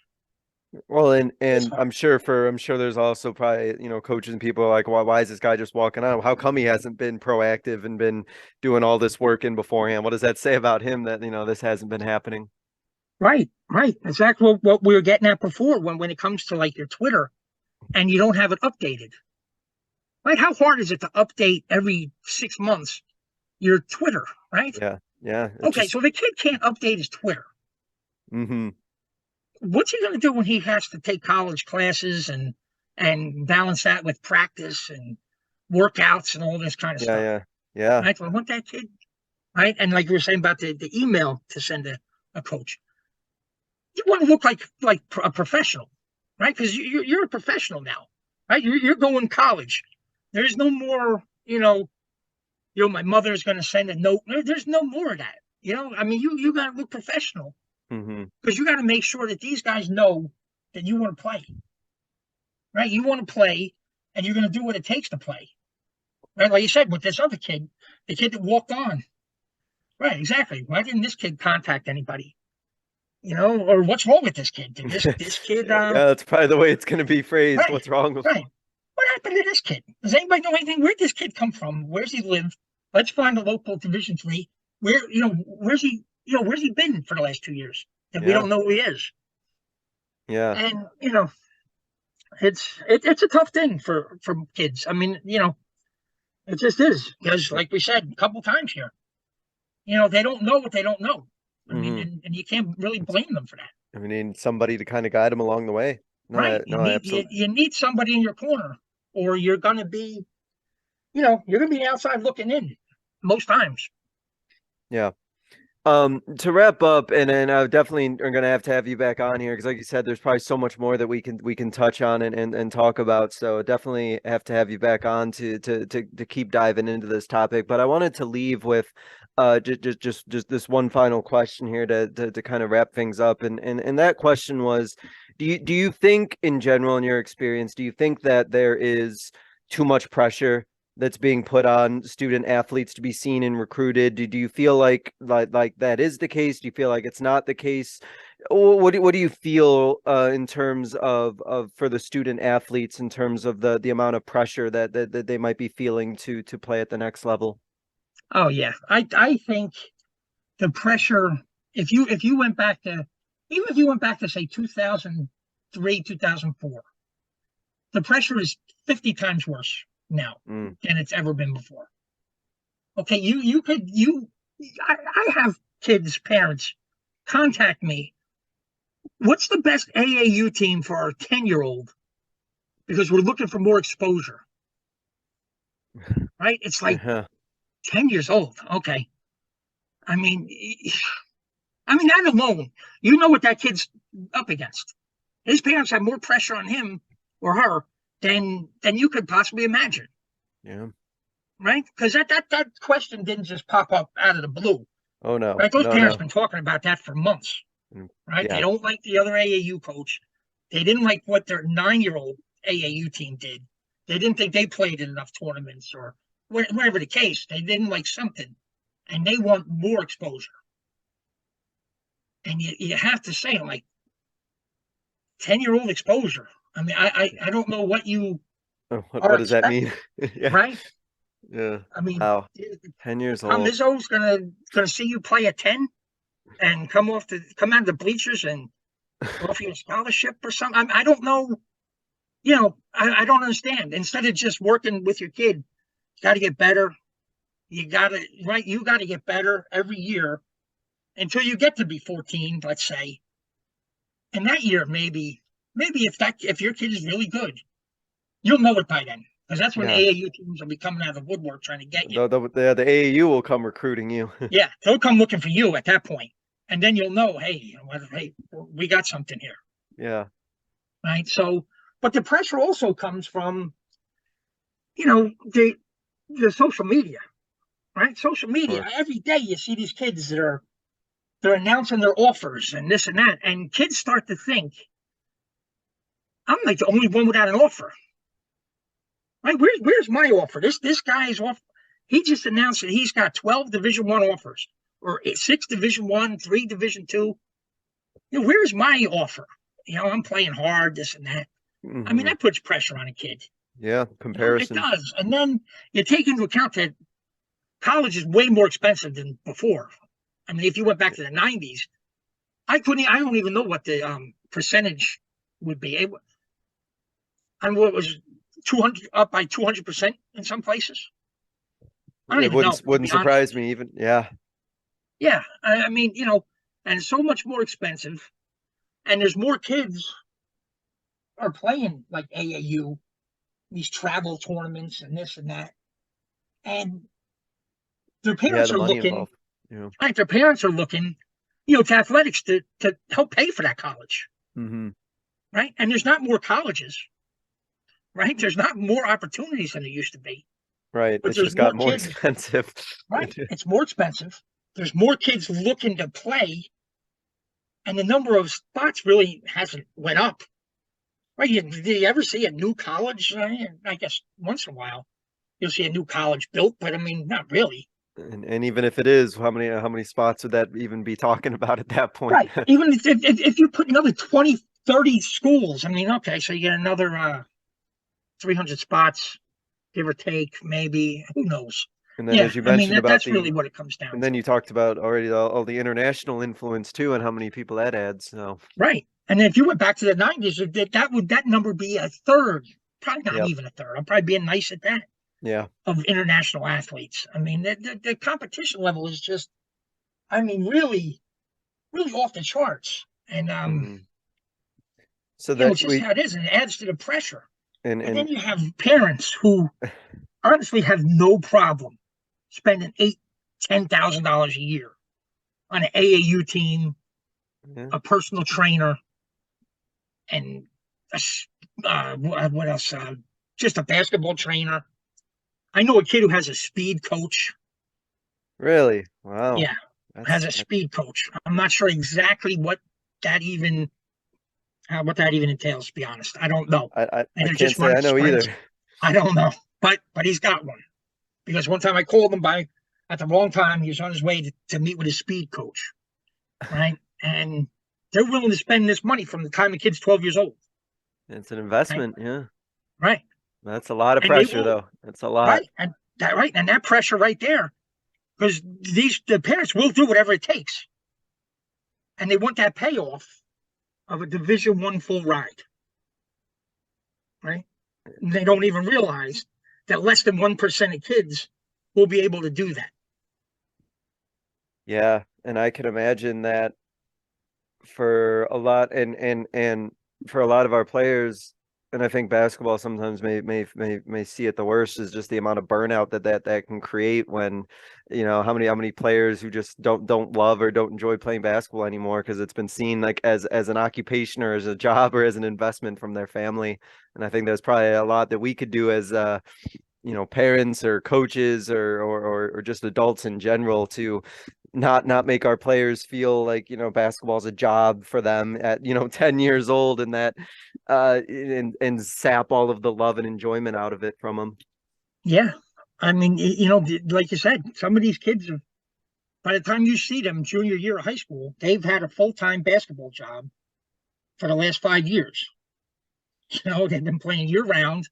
Well, and I'm sure there's also probably, coaches and people are like, why is this guy just walking on? How come he hasn't been proactive and been doing all this work in beforehand? What does that say about him that, this hasn't been happening? Right. Exactly what we were getting at before when it comes to like your Twitter and you don't have it updated. Right? How hard is it to update every 6 months your Twitter, right? Yeah. Okay, so the kid can't update his Twitter. Mm-hmm. What's he going to do when he has to take college classes and balance that with practice and workouts and all this kind of stuff? Yeah. Right? So I want that kid, right? And like you were saying about the email to send a coach, you want to look like a professional, right? Because you're a professional now, right? You're going to college. There's no more, my mother's going to send a note. There's no more of that. I mean, you got to look professional. Because you got to make sure that these guys know that you want to play, right? You want to play, and you're going to do what it takes to play, right? Like you said with this other kid, the kid that walked on, right? Exactly. Why didn't this kid contact anybody? Or what's wrong with this kid? Did this kid? Yeah, that's probably the way it's going to be phrased. Right, what's wrong with? Right. What happened to this kid? Does anybody know anything? Where'd this kid come from? Where's he live? Let's find a local Division III. Where's he? Where's he been for the last 2 years that we don't know who he is? Yeah. And, it's a tough thing for kids. I mean, it just is. Because like we said a couple times here, they don't know what they don't know. I mean, and you can't really blame them for that. I mean, need somebody to kind of guide them along the way. Right. You need somebody in your corner, or you're going to be, you're going to be outside looking in most times. Yeah. To wrap up, and then I definitely are going to have you back on here, because like you said, there's probably so much more that we can touch on and talk about. So definitely have to have you back on to keep diving into this topic. But I wanted to leave with just this one final question here to kind of wrap things up. And that question was, do you think in general, in your experience, do you think that there is too much pressure that's being put on student athletes to be seen and recruited? Do you feel like that is the case? Do you feel like it's not the case? What do you feel in terms of for the student athletes, in terms of the amount of pressure that they might be feeling to play at the next level? Oh yeah, I think the pressure, if you went back to say 2003, 2004, the pressure is 50 times worse now than it's ever been before. Okay, I have kids' parents contact me. What's the best AAU team for our 10-year-old? Because we're looking for more exposure. Right? It's like 10 years old. Okay. I mean, that alone, what that kid's up against. His parents have more pressure on him or her than you could possibly imagine. Yeah. Right? Because that question didn't just pop up out of the blue. Oh no. Right? Those parents have been talking about that for months. Right? Yeah. They don't like the other AAU coach. They didn't like what their 9-year-old AAU team did. They didn't think they played in enough tournaments or whatever the case. They didn't like something, and they want more exposure. And you have to say, like, 10-year-old exposure. I mean, I don't know what you what does that mean? Yeah. Right? Yeah. I mean, Wow. 10 years Tom old. Izzo's gonna see you play at 10 and come out of the bleachers and offer you a scholarship or something. I don't know. You know, I don't understand. Instead of just working with your kid, you got to get better. You got to get better every year until you get to be 14, let's say. And that year, maybe if your kid is really good, you'll know it by then, because that's when Yeah. AAU teams will be coming out of the woodwork trying to get you. The AAU will come recruiting you. Yeah, they'll come looking for you at that point, and then you'll know, hey, we got something here, Yeah. right? So, but the pressure also comes from, the social media, right? Social media. Sure. Every day you see these kids that they're announcing their offers and this and that, and kids start to think, I'm like the only one without an offer. Right? Where's my offer? This guy's off. He just announced that he's got 12 Division I offers, or 6 Division I, 3 Division II. Where's my offer? I'm playing hard, this and that. I mean, that puts pressure on a kid. Yeah, comparison. It does. And then you take into account that college is way more expensive than before. I mean, if you went back to the 90s, I don't even know what the percentage would be. I mean, what was 200 up by 200% in some places? I don't even know. Wouldn't surprise me even. Yeah. Yeah. I mean, and it's so much more expensive, and there's more kids are playing like AAU, these travel tournaments and this and that. And their parents are looking, right? Their parents are looking, to athletics to help pay for that college. Mm-hmm. Right? And there's not more colleges, right? There's not more opportunities than there used to be. Right. But it's just got more expensive. Right. It's more expensive. There's more kids looking to play, and the number of spots really hasn't went up. Right? Do you ever see a new college? I guess once in a while you'll see a new college built, but I mean, not really. And even if it is, how many spots would that even be talking about at that point? Right. Even if you put another 20, 30 schools, I mean, okay, so you get another 300 spots, give or take, maybe. Who knows? And then, as you mentioned, that's really what it comes down to. And then you talked about already all the international influence too, and how many people that adds. So right. And if you went back to the 90s, that number would be a third, probably not even a third. I'm probably being nice at that. Yeah. Of international athletes. I mean, the competition level is just, I mean, really, really off the charts. And so that's just how it is, and it adds to the pressure. And then you have parents who honestly have no problem spending $8,000-$10,000 a year on an AAU team, a personal trainer, and what else? Just a basketball trainer. I know a kid who has a speed coach. Really? Wow. Yeah, has a speed coach. I'm not sure exactly what that even entails, to be honest. I don't know. I can't say I know either. I don't know, but he's got one, because one time I called him at the wrong time. He was on his way to meet with his speed coach, right? And they're willing to spend this money from the time the kid's 12 years old. It's an investment, yeah. Right. That's a lot of pressure, though. It's a lot. Right. And that pressure right there, because the parents will do whatever it takes, and they want that payoff of a Division I full ride. Right. And they don't even realize that less than 1% of kids will be able to do that. Yeah, and I can imagine that for a lot, and for a lot of our players. And I think basketball sometimes may see it the worst, is just the amount of burnout that can create when, how many players who just don't love or don't enjoy playing basketball anymore because it's been seen like as an occupation or as a job or as an investment from their family. And I think there's probably a lot that we could do as parents or coaches or just adults in general to not make our players feel like basketball is a job for them at 10 years old, and that and sap all of the love and enjoyment out of it from them. Yeah. I mean, like you said, some of these kids have, by the time you see them junior year of high school, they've had a full-time basketball job for the last 5 years. They've been playing year round.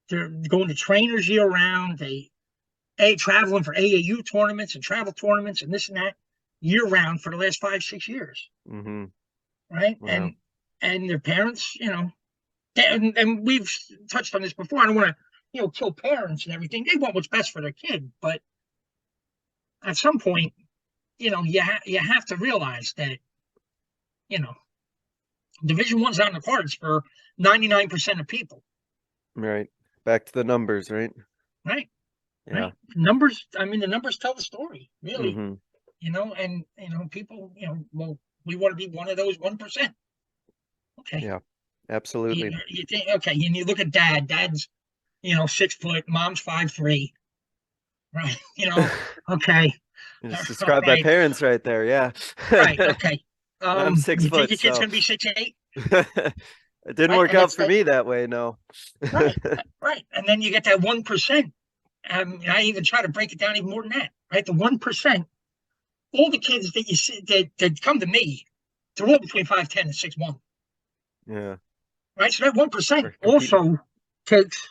They're going to trainers year round. They traveling for AAU tournaments and travel tournaments and this and that year round for the last 5-6 years. Mm-hmm. Right. Wow. And their parents, and we've touched on this before. I don't want to, kill parents and everything. They want what's best for their kid, but at some point, you have to realize that, Division I's on the cards for 99% of people. Right. Back to the numbers, right? Right. Yeah. Right. Numbers. I mean, the numbers tell the story, really. Mm-hmm. And people, well, we want to be one of those 1%. Okay. Yeah. Absolutely. You think, okay, and you look at dad. Dad's, 6 foot. Mom's 5'3". Right. Okay. Just describe my parents right there. Yeah. Right. Okay. I'm 6 foot. Think your kid's gonna be 6'8"? It didn't work out for me that way. No. Right. Right. And then you get that 1%. I even try to break it down even more than that. Right. The 1%. All the kids that you see that come to me, they're all between 5'10" and 6'1". Yeah. Right. So that 1% also takes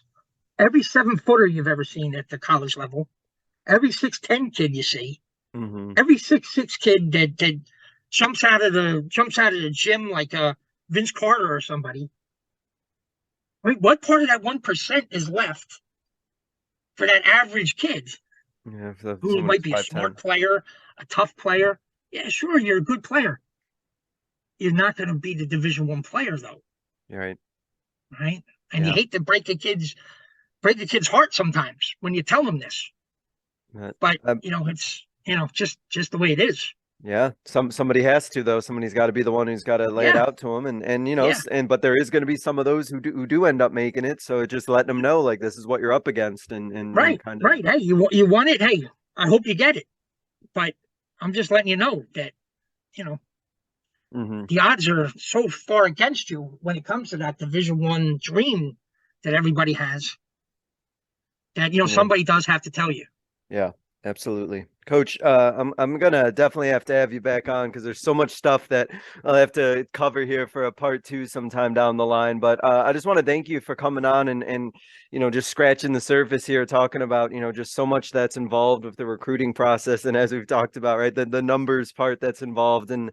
every 7-footer you've ever seen at the college level, every 6'10" kid you see, every 6'6" kid that jumps out of the gym like Vince Carter or somebody. Right. What part of that 1% is left for that average kid? Yeah, who might be a smart player, a tough player. Yeah, sure, you're a good player. You're not going to be the Division I player, though. You're right. Right? And you hate to break the kid's heart sometimes when you tell them this. But it's just the way it is. Yeah, somebody has to, though. Somebody's got to be the one who's got to lay it out to them, but there is going to be some of those who do end up making it. So just letting them know, like, this is what you're up against, and right. Hey, you want it? Hey, I hope you get it. But I'm just letting you know that the odds are so far against you when it comes to that Division I dream that everybody has. That somebody does have to tell you. Yeah. Absolutely. Coach, I'm gonna definitely have to have you back on because there's so much stuff that I'll have to cover here for a part 2 sometime down the line. But I just want to thank you for coming on and just scratching the surface here, talking about just so much that's involved with the recruiting process, and as we've talked about, right, the numbers part that's involved, and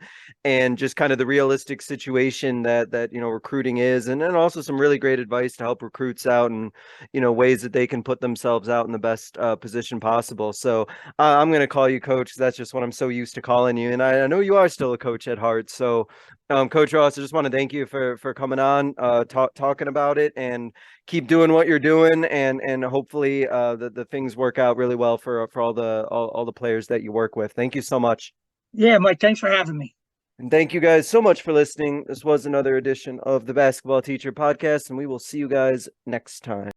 just kind of the realistic situation that recruiting is, and then also some really great advice to help recruits out and ways that they can put themselves out in the best position possible. So I'm going to call you Coach because that's just what I'm so used to calling you. And I know you are still a coach at heart. So Coach Ross, I just want to thank you for coming on, talking about it, and keep doing what you're doing. And hopefully the things work out really well for all the players that you work with. Thank you so much. Yeah, Mike, thanks for having me. And thank you guys so much for listening. This was another edition of the Basketball Teacher Podcast, and we will see you guys next time.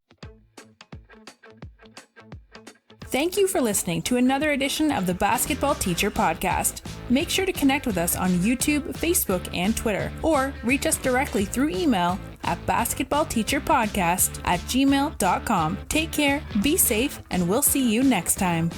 Thank you for listening to another edition of the Basketball Teacher Podcast. Make sure to connect with us on YouTube, Facebook, and Twitter, or reach us directly through email at basketballteacherpodcast@gmail.com. Take care, be safe, and we'll see you next time.